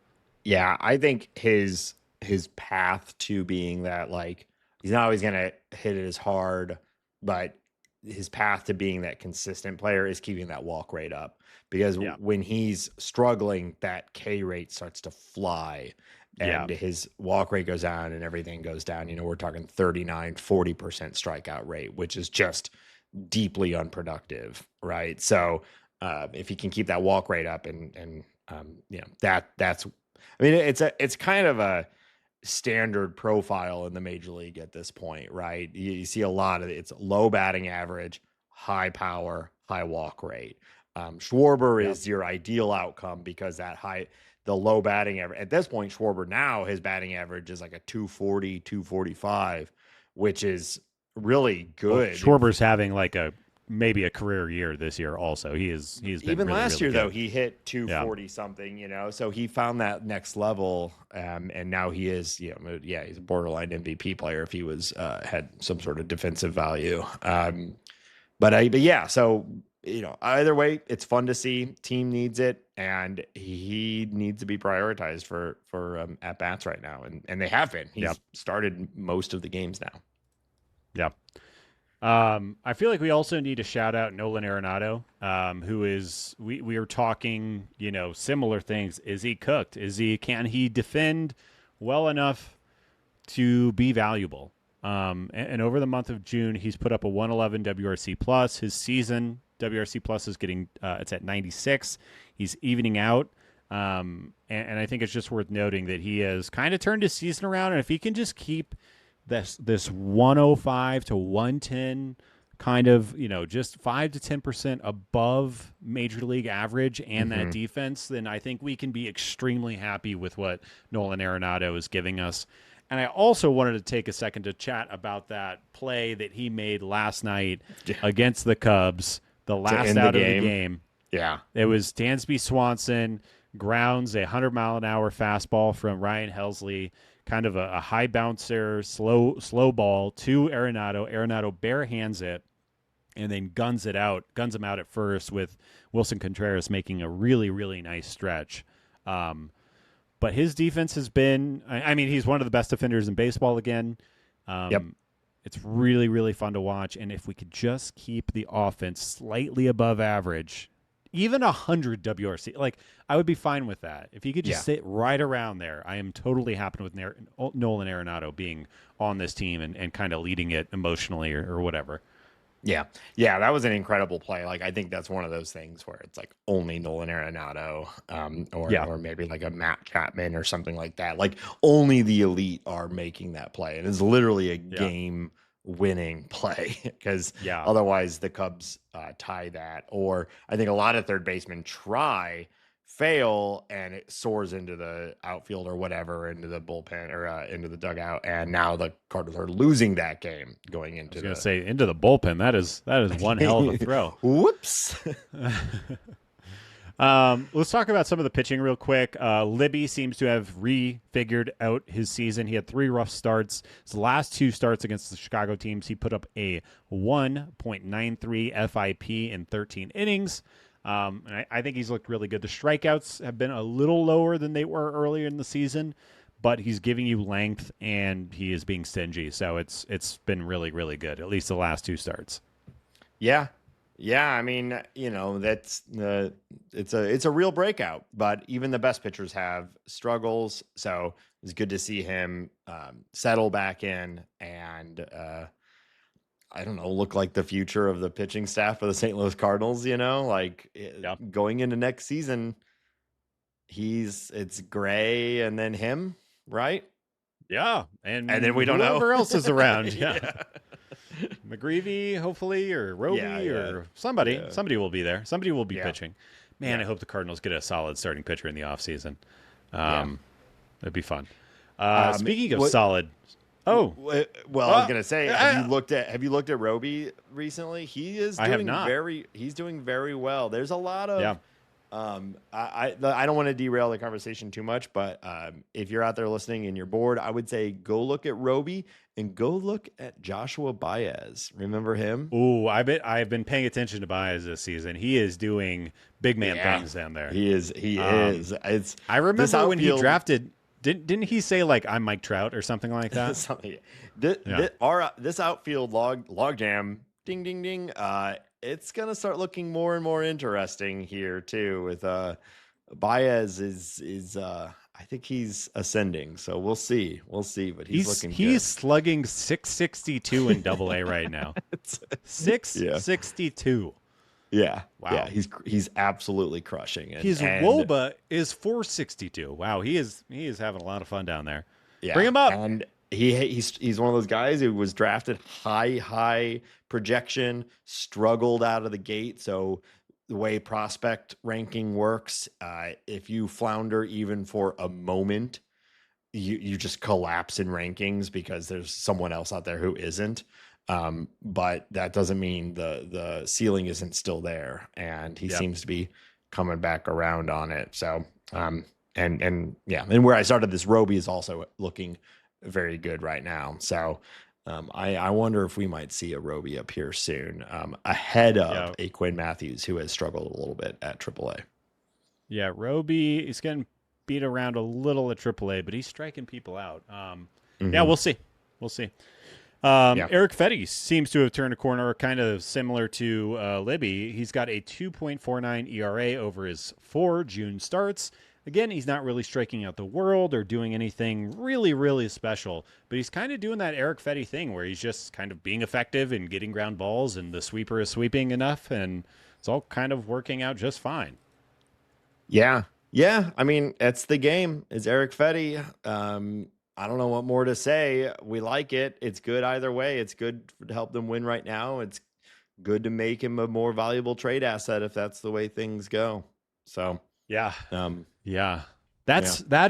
Yeah, I think his path to being that, like, he's not always going to hit it as hard, but his path to being that consistent player is keeping that walk rate up. Because when he's struggling, that K rate starts to fly and his walk rate goes down and everything goes down. You know, we're talking 39, 40% strikeout rate, which is just deeply unproductive, right? So if he can keep that walk rate up and you know, that's, I mean, it's kind of a standard profile in the major league at this point, right? You see a lot of it. It's low batting average, high power, high walk rate. Schwarber is your ideal outcome because the low batting average at this point, Schwarber now his batting average is like a 240, 245, which is really good. Well, Schwarber's having like maybe a career year this year also. He's been even really, last really year good. though, he hit 240 something, you know, so he found that next level. And now he is, you know, he's a borderline MVP player if he was had some sort of defensive value. But yeah, so you know, either way, it's fun to see. Team needs it, and he needs to be prioritized for at bats right now, and they have been. He's started most of the games now. Yeah. I feel like we also need to shout out Nolan Arenado, who is we were talking, you know, similar things. Is he cooked? Can he defend well enough to be valuable? And over the month of June, he's put up a 111 WRC plus. His season WRC plus is getting it's at 96. He's evening out. And I think it's just worth noting that he has kind of turned his season around, and if he can just keep this 105 to 110 kind of, you know, just 5 to 10% above major league average and that defense, then I think we can be extremely happy with what Nolan Arenado is giving us. And I also wanted to take a second to chat about that play that he made last night against the Cubs, the last out of the game. Yeah. It was Dansby Swanson grounds a 100-mile-an-hour fastball from Ryan Helsley, kind of a high bouncer, slow ball to Arenado. Arenado bare hands it and then guns him out at first with Wilson Contreras making a really, really nice stretch. But his defense has been, I mean, he's one of the best defenders in baseball again. It's really, really fun to watch. And if we could just keep the offense slightly above average, even 100 WRC, like I would be fine with that. If you could just sit right around there, I am totally happy with Nolan Arenado being on this team and kind of leading it emotionally or whatever. Yeah, that was an incredible play. Like, I think that's one of those things where it's like only Nolan Arenado, or maybe like a Matt Chapman or something like that. Like only the elite are making that play, and it's literally a game-winning play because otherwise the Cubs tie that. Or I think a lot of third basemen fail, and it soars into the outfield or whatever, into the bullpen or into the dugout, and now the Cardinals are losing that game going into. I was going to say into the bullpen. That is one hell of a throw. Whoops. Let's talk about some of the pitching real quick. Libby seems to have refigured out his season. He had 3 rough starts. His last 2 starts against the Chicago teams, he put up a 1.93 FIP in 13 innings. And I think he's looked really good. The strikeouts have been a little lower than they were earlier in the season, but he's giving you length and he is being stingy. So it's been really, really good, at least the last 2 starts. Yeah. I mean, you know, it's a real breakout, but even the best pitchers have struggles. So it's good to see him settle back in and, I don't know, look like the future of the pitching staff of the St. Louis Cardinals, you know, like going into next season, it's Gray and then him, right? Yeah. And then we don't know whoever else is around. McGreevy, hopefully, or Roby or somebody. Yeah. Somebody will be there. Somebody will be pitching. Man, I hope the Cardinals get a solid starting pitcher in the offseason. It'd be fun. Speaking of solid. Oh, well, I was gonna say, have you looked at Roby recently? He is doing he's doing very well. There's a lot of I don't want to derail the conversation too much, but if you're out there listening and you're bored, I would say go look at Roby and go look at Joshua Baez. Remember him? Ooh, I've been paying attention to Baez this season. He is doing big man things down there. He is. I remember when he drafted. Didn't he say like I'm Mike Trout or something like that? This outfield log jam, ding ding ding. It's gonna start looking more and more interesting here too. With Baez is I think he's ascending, so we'll see. But he's looking good. He's slugging 662 in Double-A right now. 662. Yeah. Wow. Yeah, he's absolutely crushing it. His WOBA is 462. Wow, he is having a lot of fun down there. Yeah. Bring him up. And he's one of those guys who was drafted high projection, struggled out of the gate. So the way prospect ranking works, if you flounder even for a moment, you just collapse in rankings because there's someone else out there who isn't. But that doesn't mean the ceiling isn't still there, and he seems to be coming back around on it. So, and where I started this, Roby is also looking very good right now. So, I wonder if we might see a Roby up here soon, ahead of a Quinn Matthews who has struggled a little bit at AAA. Yeah, Roby is getting beat around a little at AAA, but he's striking people out. Yeah, we'll see. Eric Fedde seems to have turned a corner, kind of similar to Libby. He's got a 2.49 ERA over his 4 June starts. Again, he's not really striking out the world or doing anything really, really special, but he's kind of doing that Eric Fedde thing where he's just kind of being effective and getting ground balls, and the sweeper is sweeping enough, and it's all kind of working out just fine. Yeah. I mean, that's the game. Is Eric Fedde. I don't know what more to say. We like it. It's good either way. It's good to help them win right now. It's good to make him a more valuable trade asset if that's the way things go. So that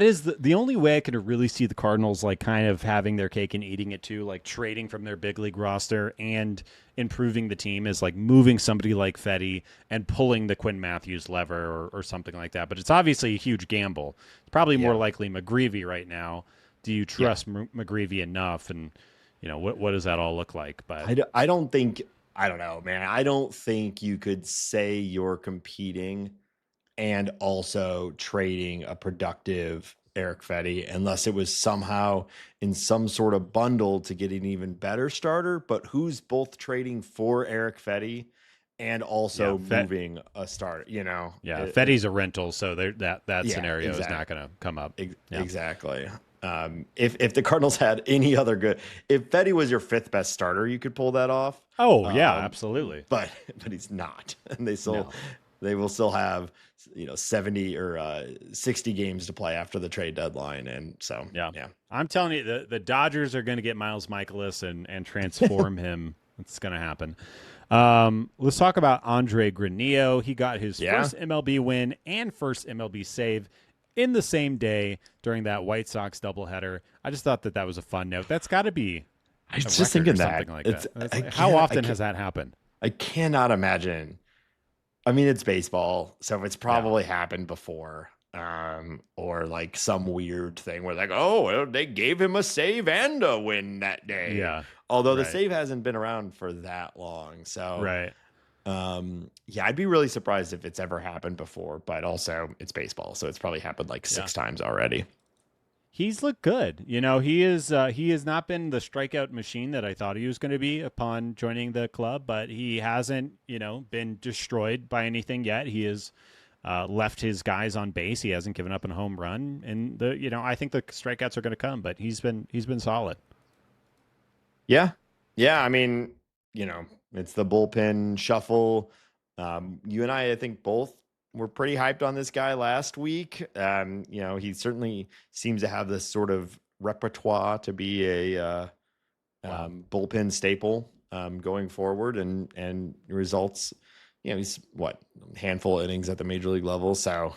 is the only way I could really see the Cardinals like kind of having their cake and eating it too, like trading from their big league roster and improving the team is like moving somebody like Fedde and pulling the Quinn Matthews lever or something like that. But it's obviously a huge gamble. It's probably more likely McGreevy right now. Do you trust McGreevy enough? And, what does that all look like? But I don't know, man. I don't think you could say you're competing and also trading a productive Eric Fedde unless it was somehow in some sort of bundle to get an even better starter. But who's both trading for Eric Fedde and also moving a starter, Fedde's a rental, so that scenario is not going to come up. Exactly. If the Cardinals had any other if Fedde was your 5th best starter, you could pull that off. Oh yeah, absolutely. But he's not, and they will still have 70 or 60 games to play after the trade deadline, and so yeah. I'm telling you, the Dodgers are going to get Miles Mikolas and transform him. It's going to happen. Let's talk about Andre Granillo. He got his first MLB win and first MLB save in the same day during that White Sox doubleheader. I just thought that was a fun note. That's got to be I was just thinking that. Like that. How often has that happened? I cannot imagine. I mean, it's baseball, so it's probably happened before. Or like some weird thing where like, they gave him a save and a win that day. Yeah. Although the save hasn't been around for that long. So I'd be really surprised if it's ever happened before, but also it's baseball, so it's probably happened like 6 times already. He's looked good. He has not been the strikeout machine that I thought he was going to be upon joining the club, but he hasn't, been destroyed by anything yet. He has left his guys on base. He hasn't given up a home run, and I think the strikeouts are going to come, but he's been solid. Yeah. I mean, it's the bullpen shuffle. You and I think both were pretty hyped on this guy last week. He certainly seems to have this sort of repertoire to be a bullpen staple going forward, and results. He's handful of innings at the major league level. So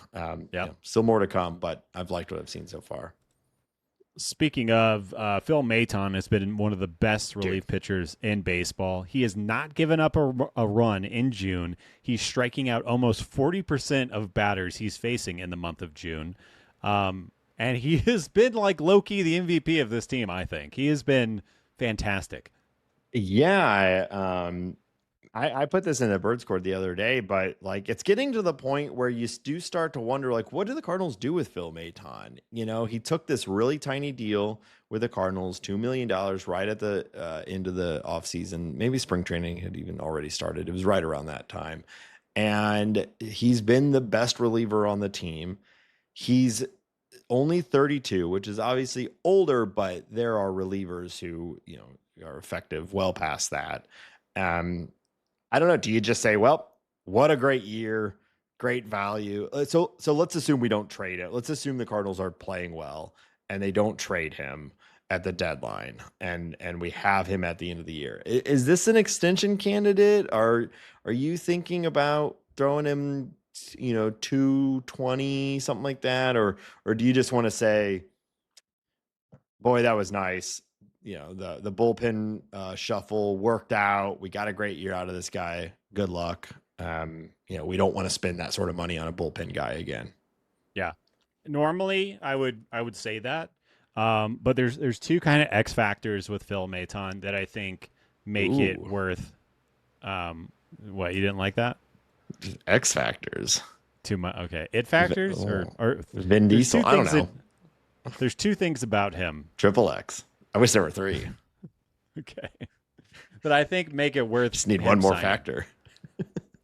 still more to come, but I've liked what I've seen so far. Speaking of, Phil Maton has been one of the best relief pitchers in baseball. He has not given up a run in June. He's striking out almost 40% of batters he's facing in the month of June. And he has been like low-key the MVP of this team, I think. He has been fantastic. Yeah, I put this in the bird score the other day, but like it's getting to the point where you do start to wonder, like, what do the Cardinals do with Phil Maton? You know, he took this really tiny deal with the Cardinals, $2 million right at the end of the offseason. Maybe spring training had even already started. It was right around that time. And he's been the best reliever on the team. He's only 32, which is obviously older, but there are relievers who, you know, are effective well past that. I don't know. Do you just say, well, what a great year, great value? So let's assume we don't trade it. Let's assume the Cardinals are playing well and they don't trade him at the deadline and we have him at the end of the year. Is this an extension candidate? Are you thinking about throwing him, you know, 220, something like that? Or do you just want to say, boy, that was nice. You know, the bullpen shuffle worked out. We got a great year out of this guy. Good luck. You know, we don't want to spend that sort of money on a bullpen guy again. Yeah. Normally I would say that. But there's two kind of X factors with Phil Maton that I think make it worth what, you didn't like that? X factors. Too much. Okay. It factors or Vin Diesel. I don't know. There's two things about him. Triple X. I wish there were three. Okay. That I think make it worth. Just need one more factor.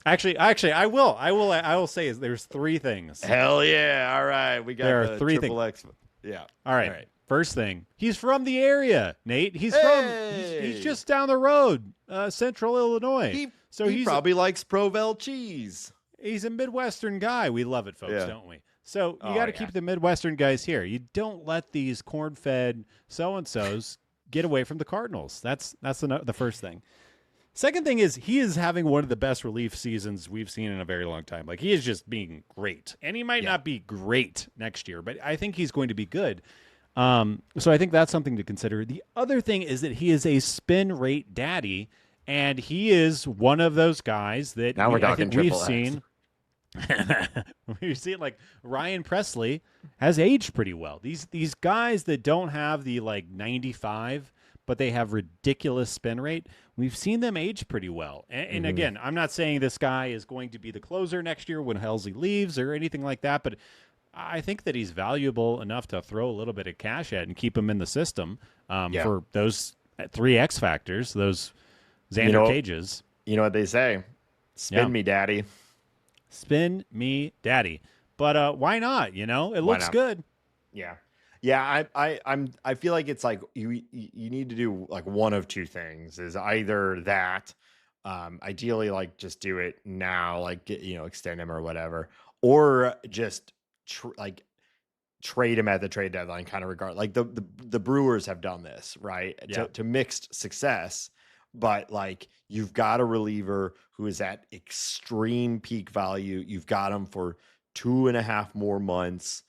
Actually, I will say is there's three things. Hell yeah. All right. We got there are three Triple things. X. Yeah. All right. First thing, he's from the area, Nate. He's just down the road, Central Illinois. He probably likes Provel cheese. He's a Midwestern guy. We love it, folks, don't we? So you got to keep the Midwestern guys here. You don't let these corn-fed so-and-sos get away from the Cardinals. That's the first thing. Second thing is he is having one of the best relief seasons we've seen in a very long time. Like, he is just being great. And he might not be great next year, but I think he's going to be good. So I think that's something to consider. The other thing is that he is a spin rate daddy, and he is one of those guys that I think we've seen. We've seen like Ryan Presley has aged pretty well. These guys that don't have the like 95, but they have ridiculous spin rate. We've seen them age pretty well. And again, I'm not saying this guy is going to be the closer next year when Halsey leaves or anything like that, but I think that he's valuable enough to throw a little bit of cash at and keep him in the system for those three X factors, those Xander Cages. You know what they say? Spin me, daddy. Spin me, daddy. But why not? You know, it looks good. Yeah. Yeah, I feel like it's like you need to do like one of two things. Is either that, ideally like just do it now, like extend him or whatever, or just trade him at the trade deadline, kind of regard. Like the Brewers have done this, right? To mixed success, but like you've got a reliever who is at extreme peak value. You've got him for 2.5 more months.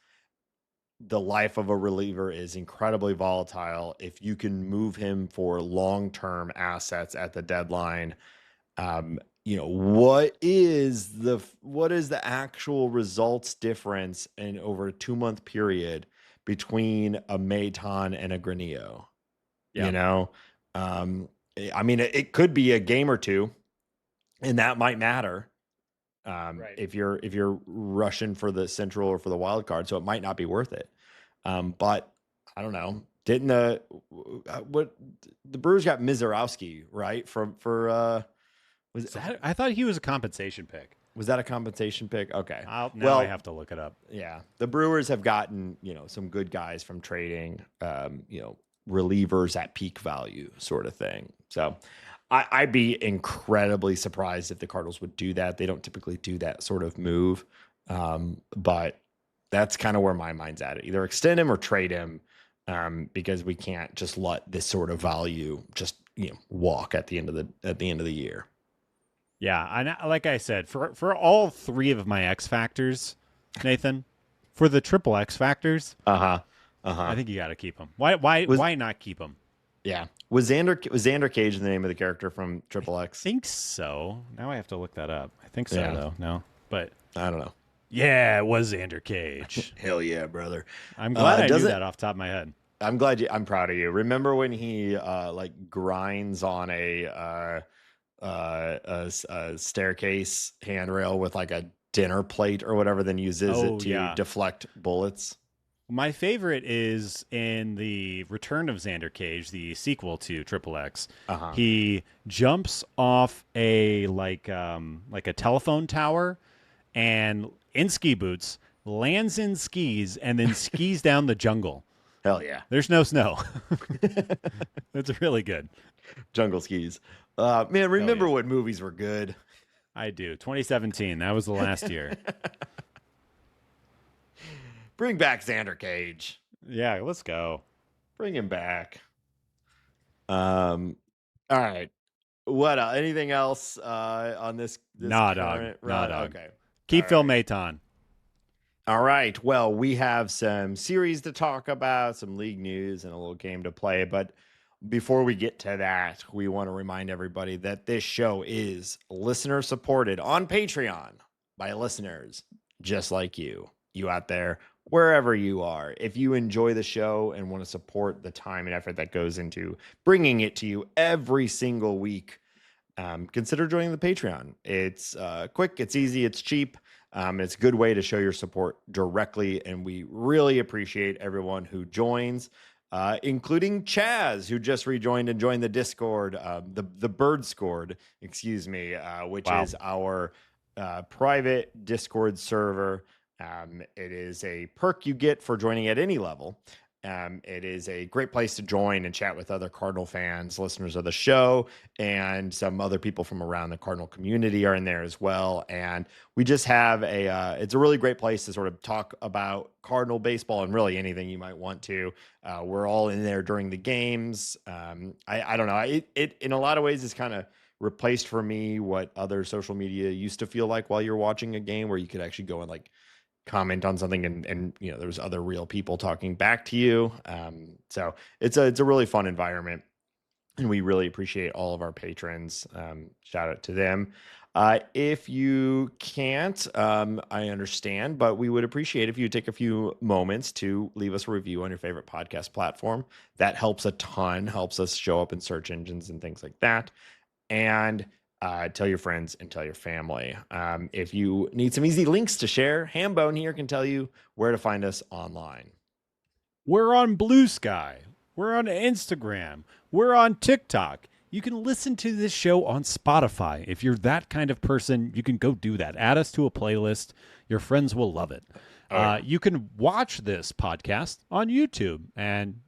The life of a reliever is incredibly volatile. If you can move him for long-term assets at the deadline, what is the actual results difference in over a 2-month period between a Maton and a Granillo? I mean, it could be a game or two, and that might matter. Right. If you're rushing for the Central or for the wild card, so it might not be worth it. But I don't know. Didn't the Brewers got Mizorowski, right? I thought he was a compensation pick. Was that a compensation pick? Okay. I have to look it up. Yeah. The Brewers have gotten, some good guys from trading, relievers at peak value sort of thing. So I'd be incredibly surprised if the Cardinals would do that. They don't typically do that sort of move. But that's kind of where my mind's at. Either extend him or trade him, because we can't just let this sort of value just walk at the end of the year. Yeah, and like I said, for all three of my X factors, Nathan, for the triple X factors, I think you got to keep him. Why not keep him? Yeah. Was Xander Cage the name of the character from Triple X? I think so. Now I have to look that up. I think so, though. No, but I don't know. Yeah, it was Xander Cage. Hell yeah, brother. I'm glad I knew that off the top of my head. I'm proud of you. Remember when he like grinds on a staircase handrail with like a dinner plate or whatever, then uses it to deflect bullets? My favorite is in the Return of Xander Cage, the sequel to Triple X. He jumps off a like a telephone tower and in ski boots, lands in skis, and then skis down the jungle. Hell yeah. There's no snow. That's really good. Jungle skis. Man, remember when movies were good? I do. 2017. That was the last year. Bring back Xander Cage. Yeah, let's go. Bring him back. All right. What? Anything else on this? Nah, dog. Nah, dog. Okay. Keep Phil Maton. All right. Well, we have some series to talk about, some league news, and a little game to play. But before we get to that, we want to remind everybody that this show is listener supported on Patreon by listeners just like you out there, wherever you are. If you enjoy the show and want to support the time and effort that goes into bringing it to you every single week, consider joining the Patreon. It's quick, it's easy, it's cheap. It's a good way to show your support directly, and we really appreciate everyone who joins, including Chaz, who just rejoined and joined the Discord, the Bird Scored, which is our private Discord server. It is a perk you get for joining at any level. It is a great place to join and chat with other Cardinal fans, listeners of the show, and some other people from around the Cardinal community are in there as well. And we just have it's a really great place to sort of talk about Cardinal baseball and really anything you might want to. We're all in there during the games. I don't know. It in a lot of ways is kind of replaced for me what other social media used to feel like while you're watching a game, where you could actually go and like comment on something and you know, there's other real people talking back to you. So it's a really fun environment, and we really appreciate all of our patrons. Shout out to them. If you can't, I understand, but we would appreciate if you take a few moments to leave us a review on your favorite podcast platform. That helps a ton, helps us show up in search engines and things like that. And tell your friends and tell your family. If you need some easy links to share, Hambone here can tell you where to find us online. We're on Blue Sky. We're on Instagram. We're on TikTok. You can listen to this show on Spotify. If you're that kind of person, you can go do that. Add us to a playlist. Your friends will love it. You can watch this podcast on YouTube. And,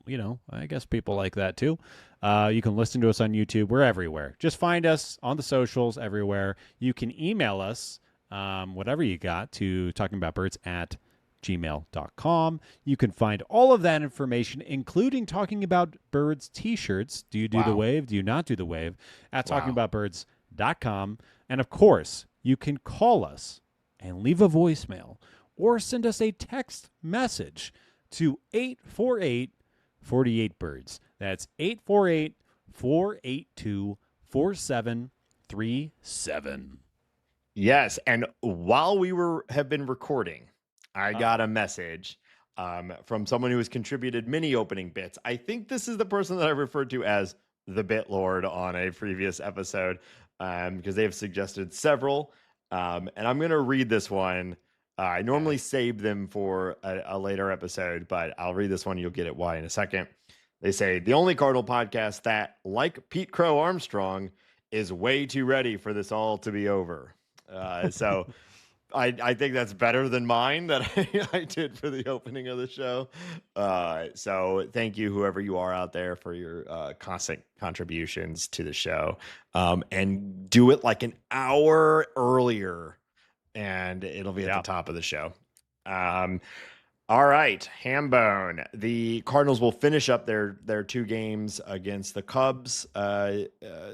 you know, I guess people like that too. You can listen to us on YouTube. We're everywhere. Just find us on the socials everywhere. You can email us, whatever you got, to talkingaboutbirds@gmail.com. You can find all of that information, including Talking About Birds t-shirts. Do you do the wave? Do you not do the wave? At talkingaboutbirds.com. And, of course, you can call us and leave a voicemail or send us a text message to 848-48-BIRDS. That's 848-482-4737. Yes, and while we have been recording, I got a message from someone who has contributed many opening bits. I think this is the person that I referred to as the Bit Lord on a previous episode, because they have suggested several. And I'm going to read this one. I normally save them for a later episode, but I'll read this one. You'll get it why in a second. They say, the only Cardinal podcast that, like Pete Crow Armstrong, is way too ready for this all to be over. So I think that's better than mine that I did for the opening of the show. So thank you, whoever you are out there, for your constant contributions to the show. And do it like an hour earlier, and it'll be at the top of the show. All right, Hambone. The Cardinals will finish up their two games against the Cubs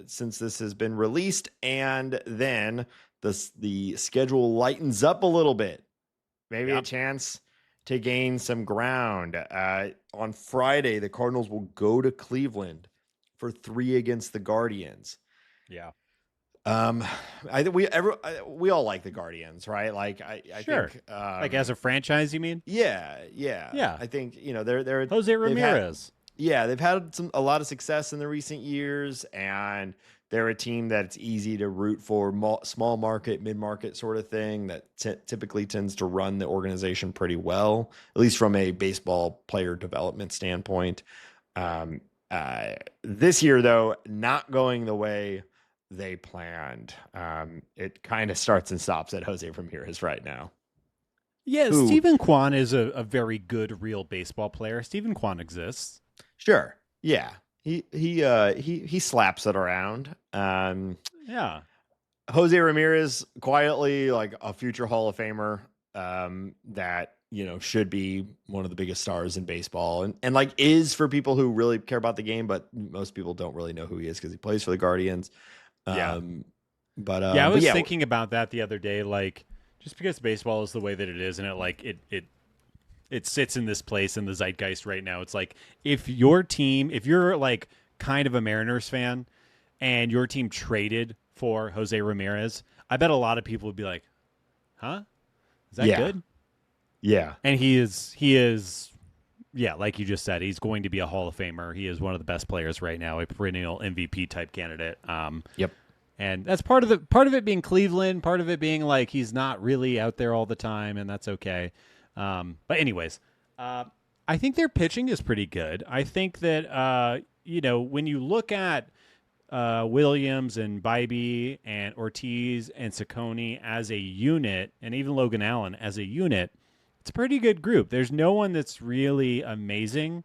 since this has been released, and then the schedule lightens up a little bit. Maybe a chance to gain some ground. On Friday, the Cardinals will go to Cleveland for 3 against the Guardians. Yeah. I think we all like the Guardians, right? Like I Sure. think Like as a franchise, you mean? Yeah. I think they're Jose Ramirez. They've had a lot of success in the recent years, and they're a team that's easy to root for, small market, mid market sort of thing that typically tends to run the organization pretty well, at least from a baseball player development standpoint. This year, though, not going the way they planned. It kind of starts and stops at Jose Ramirez right now. Yeah, Stephen Kwan is a very good real baseball player. Stephen Kwan exists. Sure. Yeah. He slaps it around. Yeah. Jose Ramirez, quietly like a future Hall of Famer, that should be one of the biggest stars in baseball, and like is for people who really care about the game, but most people don't really know who he is because he plays for the Guardians. I was yeah, thinking about that the other day, like just because baseball is the way that it is, and it sits in this place in the zeitgeist right now. It's like if you're like kind of a Mariners fan and your team traded for Jose Ramirez, I bet a lot of people would be like, huh? Is that good? Yeah. And he is, like you just said, he's going to be a Hall of Famer. He is one of the best players right now, a perennial MVP type candidate. Yep. And that's part of it being Cleveland, part of it being like he's not really out there all the time, and that's okay. But anyways, I think their pitching is pretty good. I think that when you look at Williams and Bybee and Ortiz and Ciccone as a unit, and even Logan Allen as a unit, it's a pretty good group. There's no one that's really amazing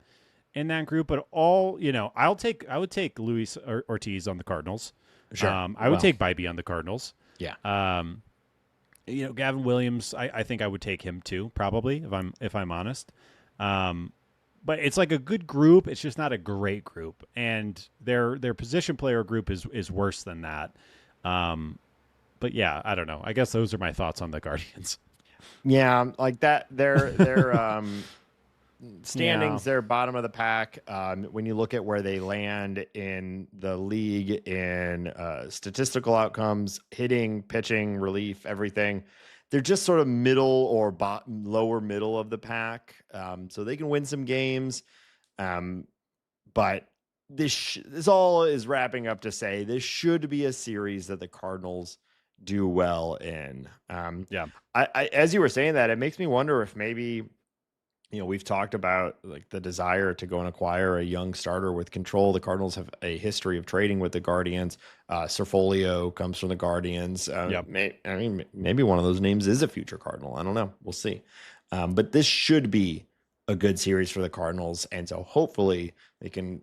in that group, but I would take Luis Ortiz on the Cardinals. Sure. I would take Bybee on the Cardinals. Yeah. Gavin Williams, I think I would take him too, probably, if I'm honest. But it's like a good group. It's just not a great group, and their position player group is worse than that. But yeah, I don't know. I guess those are my thoughts on the Guardians. Yeah, like that. Their standings, they're bottom of the pack. When you look at where they land in the league in statistical outcomes, hitting, pitching, relief, everything, they're just sort of middle or lower middle of the pack. So they can win some games. But this all is wrapping up to say this should be a series that the Cardinals do well in. I as you were saying that, it makes me wonder if maybe, we've talked about like the desire to go and acquire a young starter with control. The Cardinals have a history of trading with the Guardians. Serfolio comes from the Guardians. Maybe one of those names is a future Cardinal. I don't know. We'll see. But this should be a good series for the Cardinals. And so hopefully they can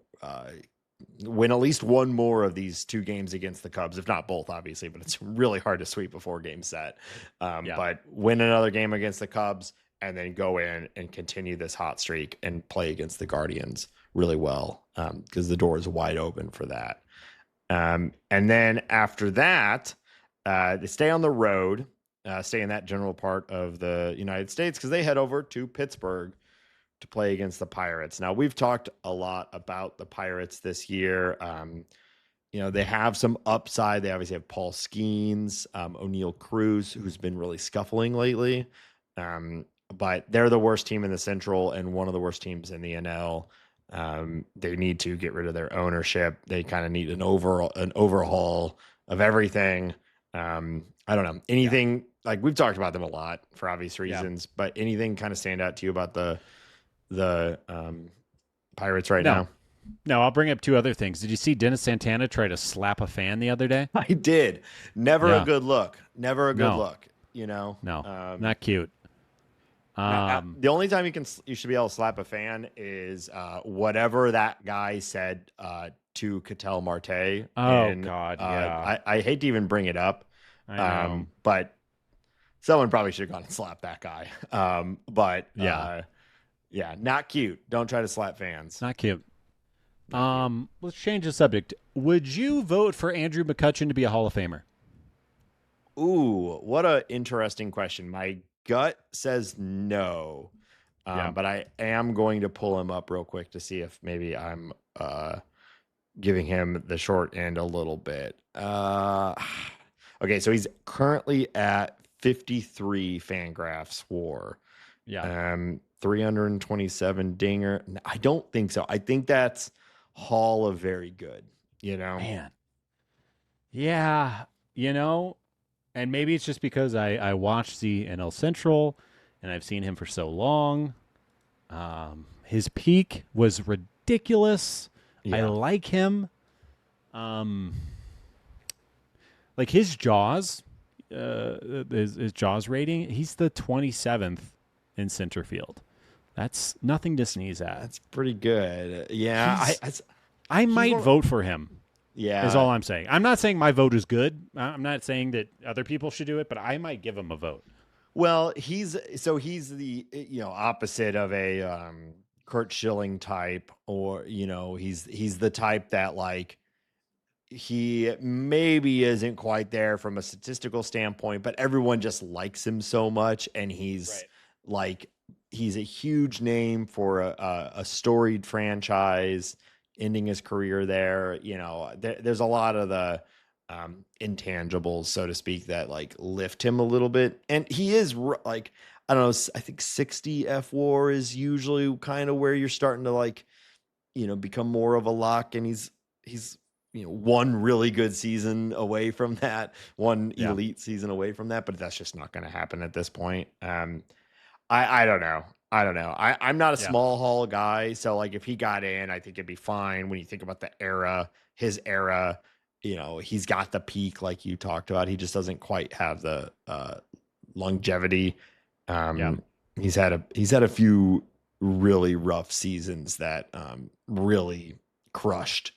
win at least one more of these 2 games against the Cubs, if not both, obviously, but it's really hard to sweep a 4-game set. But win another game against the Cubs and then go in and continue this hot streak and play against the Guardians really well, because the door is wide open for that. And then after that, they stay on the road, stay in that general part of the United States, because they head over to Pittsburgh to play against the Pirates. Now, we've talked a lot about the Pirates this year. They have some upside. They obviously have Paul Skeens, O'Neal Cruz, who's been really scuffling lately. But they're the worst team in the Central and one of the worst teams in the NL. They need to get rid of their ownership. They kind of need an overhaul of everything. I don't know. Anything like we've talked about them a lot for obvious reasons, but anything kind of stand out to you about the Pirates right now? No, I'll bring up 2 other things. Did you see Dennis Santana try to slap a fan the other day? I did. Never a good look. Never a good look. No, not cute. The only time you should be able to slap a fan is whatever that guy said to Ketel Marte. Oh, God, I hate to even bring it up, but someone probably should have gone and slapped that guy. Not cute. Don't try to slap fans. Not cute. Let's change the subject. Would you vote for Andrew McCutchen to be a Hall of Famer? Ooh, what a interesting question. My gut says no. But I am going to pull him up real quick to see if maybe I'm giving him the short end a little bit. Okay, so he's currently at 53 Fangraphs WAR. Yeah. 327 dinger. I don't think so. I think that's Hall of very good, Man. Yeah, and maybe it's just because I watched the NL Central and I've seen him for so long. His peak was ridiculous. I like him. Like his Jaws, his Jaws rating, he's the 27th in center field. That's nothing to sneeze at. That's pretty good. Yeah, I might vote for him. Yeah, is all I'm saying. I'm not saying my vote is good. I'm not saying that other people should do it, but I might give him a vote. Well, he's the opposite of a Kurt Schilling type, or he's the type that like he maybe isn't quite there from a statistical standpoint, but everyone just likes him so much, and he's he's a huge name for a storied franchise ending his career there. There's a lot of the intangibles, so to speak, that like lift him a little bit. And he is like, I don't know, I think 60 FWAR is usually kind of where you're starting to like, become more of a lock. And he's one really good season away from that, one elite season away from that, but that's just not going to happen at this point. I don't know. I'm not a small Hall guy, so like if he got in, I think it'd be fine. When you think about his era, he's got the peak like you talked about. He just doesn't quite have the longevity. He's had a few really rough seasons that really crushed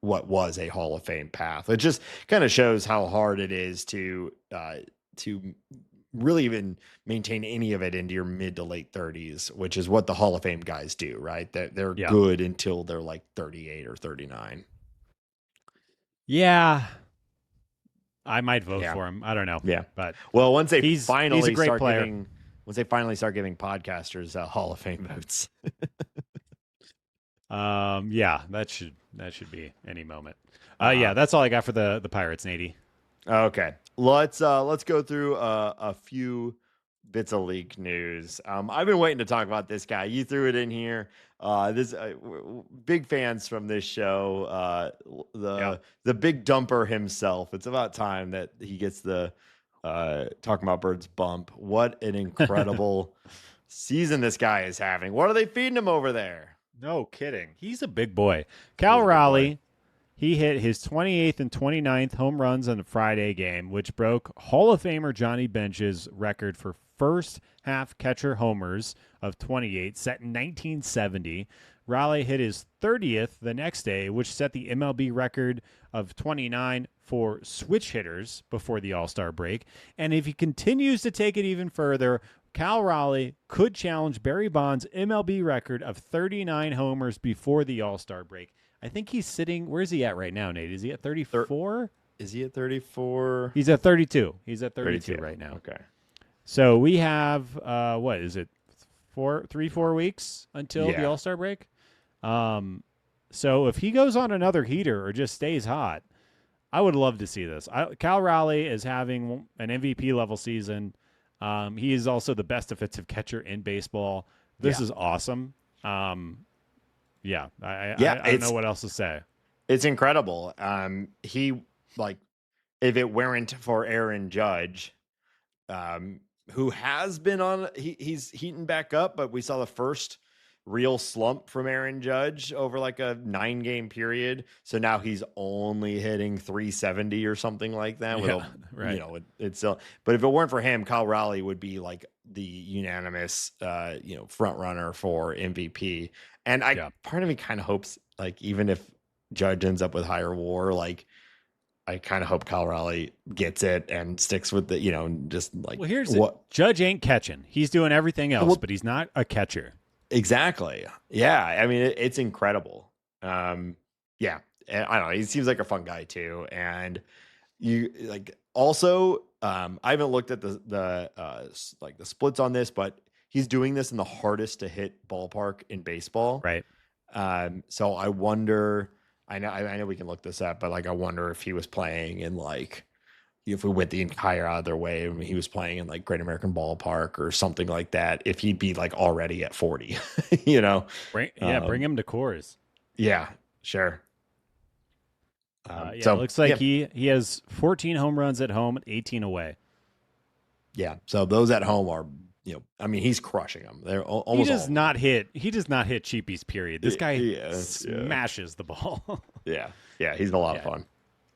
what was a Hall of Fame path. It just kind of shows how hard it is to really even maintain any of it into your mid to late 30s, which is what the Hall of Fame guys do, right? They're good until they're like 38 or 39. Yeah. I might vote for him. I don't know. Yeah. But once they he's a great player. Once they finally start giving podcasters Hall of Fame votes. That should be any moment. That's all I got for the Pirates, Nady. Okay. Let's go through a few bits of league news. I've been waiting to talk about this guy. You threw it in here. Big fans from this show. The big dumper himself. It's about time that he gets the Talking About Birds bump. What an incredible season this guy is having. What are they feeding him over there? No kidding. He's a big boy. Cal Raleigh. He hit his 28th and 29th home runs in the Friday game, which broke Hall of Famer Johnny Bench's record for first half catcher homers of 28, set in 1970. Raleigh hit his 30th the next day, which set the MLB record of 29 for switch hitters before the All-Star break. And if he continues to take it even further, Cal Raleigh could challenge Barry Bonds' MLB record of 39 homers before the All-Star break. I think he's sitting. Where's he at right now, Nate? Is he at 34? Is he at 34? He's at 32. He's at 32 right now. Okay. So we have what is it? 4 weeks until the All-Star break. So if he goes on another heater or just stays hot, I would love to see this. Cal Raleigh is having an MVP level season. He is also the best defensive catcher in baseball. This is awesome. I don't know what else to say. It's incredible. He if it weren't for Aaron Judge, who has been on, he's heating back up, but we saw the first real slump from Aaron Judge over like a 9-game period. So now he's only hitting 370 or something like that. It's still, but if it weren't for him, Cal Raleigh would be like the unanimous, front runner for MVP. And part of me kind of hopes, like, even if Judge ends up with higher WAR, like, I kind of hope Cal Raleigh gets it and sticks with the, just like. Well, here's what Judge ain't catching. He's doing everything else, but he's not a catcher. Exactly. Yeah. I mean, it's incredible. And I don't know. He seems like a fun guy too. And also, I haven't looked at the splits on this, but he's doing this in the hardest to hit ballpark in baseball. Right. So I wonder, I know we can look this up, but like, I wonder if he was playing in like, if we went the entire other way, and he was playing in like Great American Ballpark or something like that, if he'd be like already at 40, you know? Bring him to Coors. Yeah, sure. It looks like he has 14 home runs at home, 18 away. Yeah. So those at home are, I mean, he's crushing them. They're almost. He does not hit cheapies, period. This guy smashes the ball. Yeah. He's a lot of fun.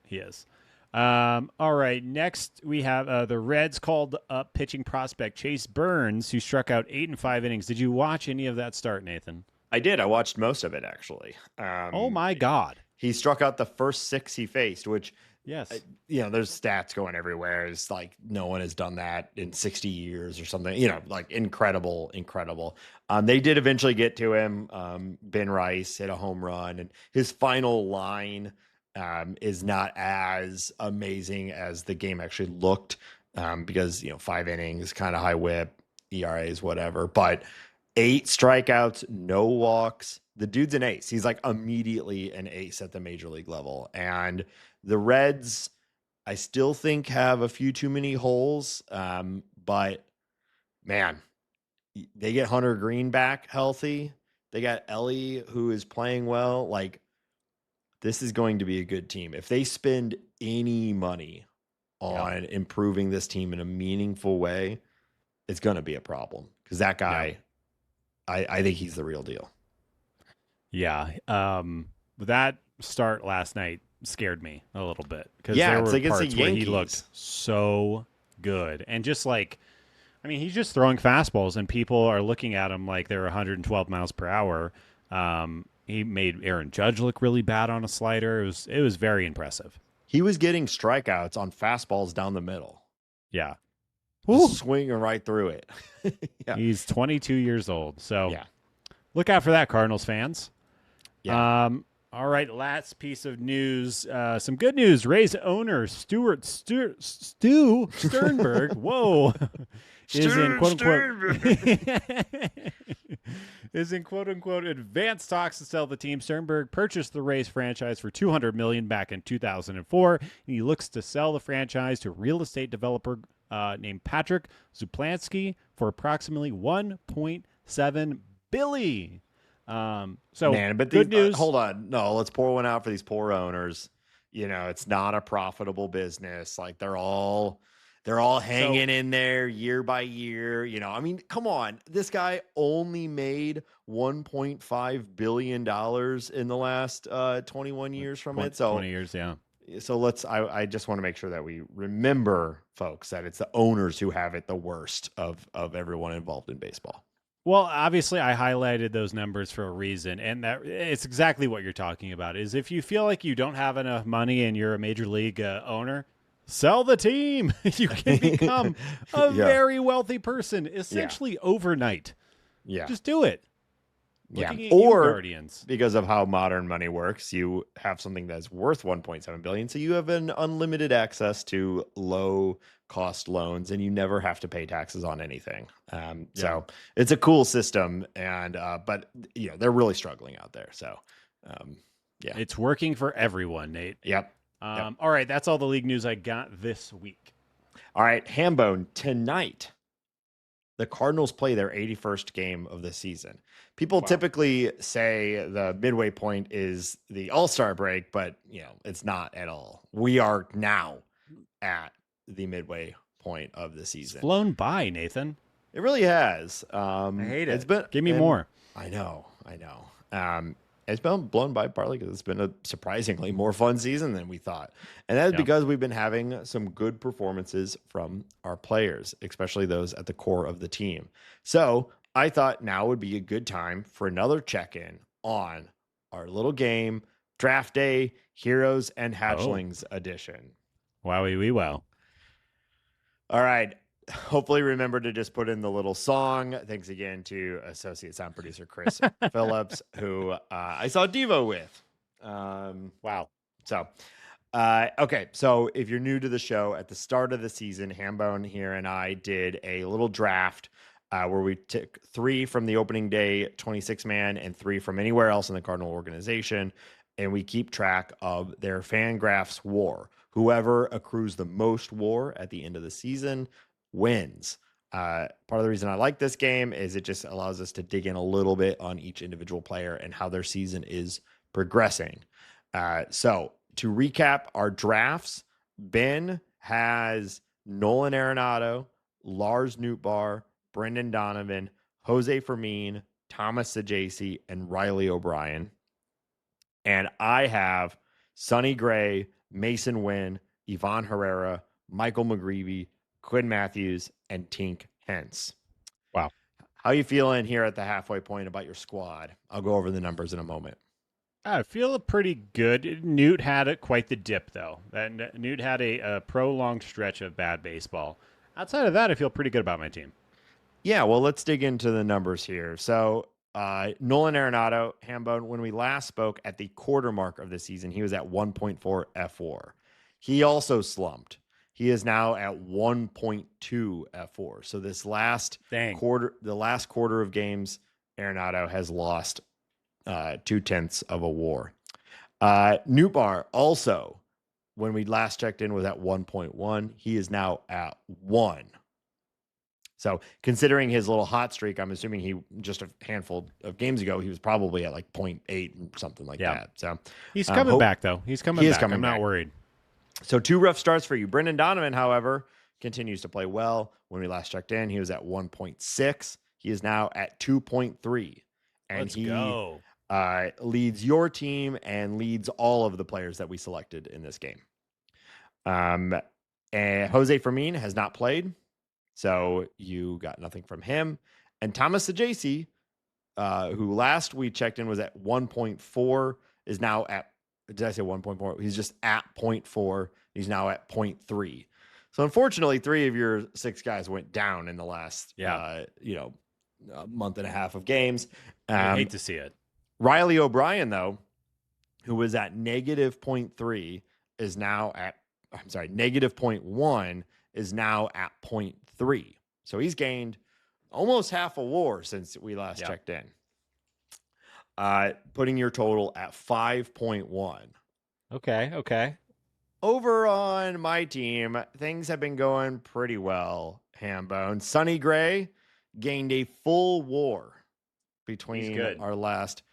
He is. All right. Next, we have the Reds called up pitching prospect Chase Burns, who struck out 8 and 5 innings. Did you watch any of that start, Nathan? I did. I watched most of it, actually. Oh, my God. He struck out the first 6 he faced, which, yes, there's stats going everywhere. It's like no one has done that in 60 years or something, like incredible. They did eventually get to him. Ben Rice hit a home run, and his final line is not as amazing as the game actually looked, because 5 innings, kind of high whip, ERAs, whatever, but 8 strikeouts, no walks. The dude's an ace. He's like immediately an ace at the major league level. And the Reds, I still think, have a few too many holes, but man, they get Hunter Green back healthy. They got Ellie, who is playing well. Like, this is going to be a good team. If they spend any money on improving this team in a meaningful way, it's going to be a problem, because that guy, I think he's the real deal. Yeah. That start last night scared me a little bit, because there were parts where he looked so good. And just like, I mean, he's just throwing fastballs, and people are looking at him like they're 112 miles per hour. He made Aaron Judge look really bad on a slider. It was very impressive. He was getting strikeouts on fastballs down the middle. Yeah. Swinging right through it. He's 22 years old. So look out for that, Cardinals fans. Yeah. All right. Last piece of news. Some good news. Rays owner Stu Sternberg. Whoa. is in quote unquote advanced talks to sell the team. Sternberg purchased the Rays franchise for $200 million back in 2004, and he looks to sell the franchise to a real estate developer named Patrick Zuplansky for approximately $1.7 billion. But good news. Hold on. No, let's pour one out for these poor owners. It's not a profitable business. Like, they're all hanging in there year by year. I mean, come on. This guy only made $1.5 billion in the last 21 years from it. So 20 years, yeah. So I just want to make sure that we remember, folks, that it's the owners who have it the worst of everyone involved in baseball. Well, obviously, I highlighted those numbers for a reason, and that it's exactly what you're talking about. Is if you feel like you don't have enough money and you're a major league owner, sell the team. You can become a very wealthy person, essentially overnight. Yeah, just do it. Or Guardians, because of how modern money works, you have something that's worth $1.7 billion, so you have an unlimited access to low cost loans, and you never have to pay taxes on anything. So it's a cool system, and but they're really struggling out there. So it's working for everyone, Nate. Yep. All right, that's all the league news I got this week. All right, Hambone, tonight the Cardinals play their 81st game of the season. People typically say the midway point is the All-Star break, but it's not at all. We are now at the midway point of the season. It's flown by, Nathan. It really has. I hate it. Give me more. I know. It's been blown by partly because it's been a surprisingly more fun season than we thought. And that's because we've been having some good performances from our players, especially those at the core of the team. So I thought now would be a good time for another check-in on our little game, Draft Day, Heroes and Hatchlings edition. Wowie wee wow. All right. Hopefully remember to just put in the little song. Thanks again to associate sound producer Chris Phillips, who I saw Devo with. Wow. So, okay. So if you're new to the show, at the start of the season, Hambone here and I did a little draft where we took 3 from the opening day 26-man and 3 from anywhere else in the Cardinal organization. And we keep track of their Fangraphs WAR. Whoever accrues the most WAR at the end of the season wins. Part of the reason I like this game is it just allows us to dig in a little bit on each individual player and how their season is progressing. So to recap our drafts, Ben has Nolan Arenado, Lars Nootbaar, Brendan Donovan, Jose Fermin, Thomas Saggese, and Riley O'Brien. And I have Sonny Gray, Mason Wynn, Iván Herrera, Michael McGreevy, Quinn Matthews, and Tink Hence. Wow. How you feeling here at the halfway point about your squad? I'll go over the numbers in a moment. I feel pretty good. Newt had quite the dip, though. Newt had a prolonged stretch of bad baseball. Outside of that, I feel pretty good about my team. Yeah, well, let's dig into the numbers here. So Nolan Arenado, Hambone, when we last spoke at the quarter mark of the season, he was at 1.4 F4. He also slumped. He is now at 1.2 F4. So this last quarter of games, Arenado has lost 0.2 of a WAR. Nootbaar also, when we last checked in, was at 1.1. He is now at 1. So considering his little hot streak, I'm assuming he just a handful of games ago, he was probably at like 0.8 or something like that. So he's coming back, though. He's coming back. I'm not worried. So 2 rough starts for you. Brendan Donovan, however, continues to play well. When we last checked in, he was at 1.6. He is now at 2.3. And Let's go. Leads your team and leads all of the players that we selected in this game. And Jose Fermin has not played, so you got nothing from him. And Thomas Saggese, who last we checked in was at 1.4, is now at, did I say 1.4? He's just at 0.4. He's now at 0.3. So unfortunately, 3 of your 6 guys went down in the last, month and a half of games. I hate to see it. Riley O'Brien, though, who was at negative 0.3, is now at, negative 0.1 is now at 0.3. So he's gained almost half a WAR since we last checked in. Putting your total at 5.1. Okay. Over on my team, things have been going pretty well, Hambone. Sonny Gray gained a full WAR between our last,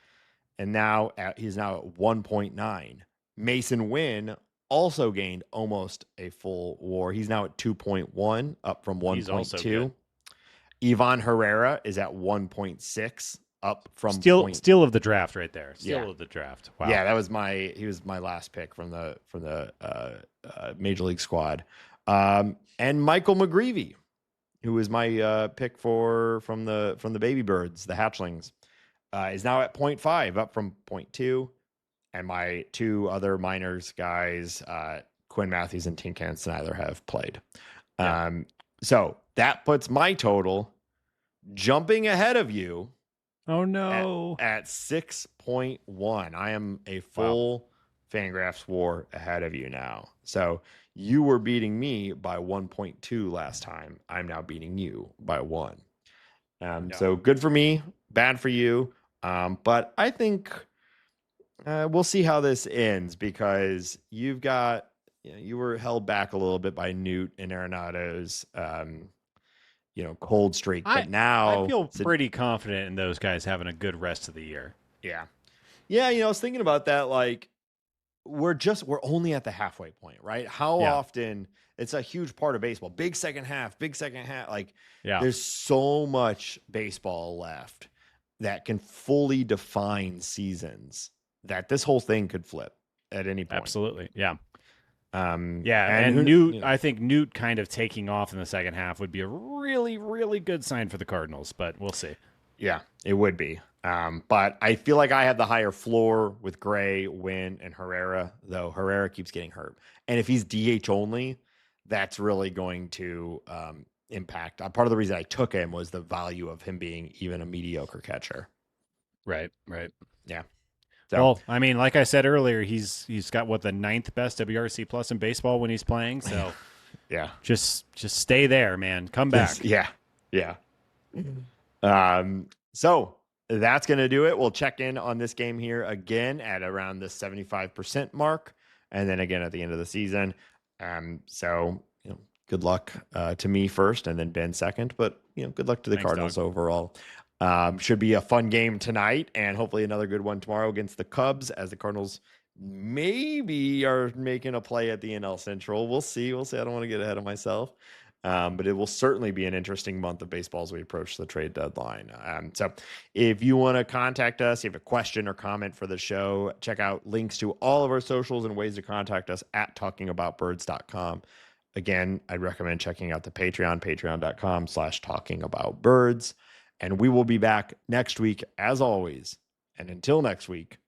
and now he's now at 1.9. Mason Wynn also gained almost a full WAR. He's now at 2.1, up from 1.2. Iván Herrera is at 1.6, up from steal of the draft right there. Steal of the draft. Wow. Yeah, he was my last pick from the Major League squad. And Michael McGreevy, who was my pick from the baby birds, the hatchlings, is now at 0.5, up from 0.2. And my 2 other minors guys, Quinn Matthews and Tink Hence, neither have played. So that puts my total jumping ahead of you. Oh no! At 6.1. I am a full Fangraphs WAR ahead of you now. So you were beating me by 1.2 last time. I'm now beating you by 1. So good for me, bad for you. But I think we'll see how this ends, because you were held back a little bit by Newt and Arenado's cold streak, but now I feel pretty confident in those guys having a good rest of the year. Yeah. I was thinking about that. Like, we're only at the halfway point, right? How often, it's a huge part of baseball. Big second half. Like, there's so much baseball left that can fully define seasons that this whole thing could flip at any point. Absolutely. Yeah. And Newt, I think Newt kind of taking off in the second half would be a really, really good sign for the Cardinals, but we'll see. Yeah, it would be. But I feel like I have the higher floor with Gray, Wynn, and Herrera, though Herrera keeps getting hurt. And if he's DH only, that's really going to impact. Part of the reason I took him was the value of him being even a mediocre catcher. Right. Yeah. So, well, I mean, like I said earlier, he's got the 9th best WRC plus in baseball when he's playing. So, yeah, just stay there, man. Come back. Yeah. So that's going to do it. We'll check in on this game here again at around the 75% mark, and then again at the end of the season. So good luck to me first, and then Ben second. But good luck to the Cardinals overall. Should be a fun game tonight, and hopefully another good one tomorrow against the Cubs, as the Cardinals maybe are making a play at the NL Central. We'll see. I don't want to get ahead of myself. But it will certainly be an interesting month of baseball as we approach the trade deadline. So if you want to contact us, you have a question or comment for the show, check out links to all of our socials and ways to contact us at talkingaboutbirds.com. Again, I'd recommend checking out the Patreon, patreon.com/talkingaboutbirds. And we will be back next week, as always. And until next week,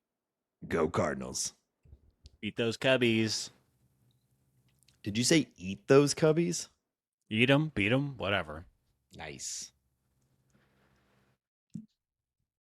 go Cardinals. Eat those Cubbies. Did you say eat those Cubbies? Eat them, beat them, whatever. Nice.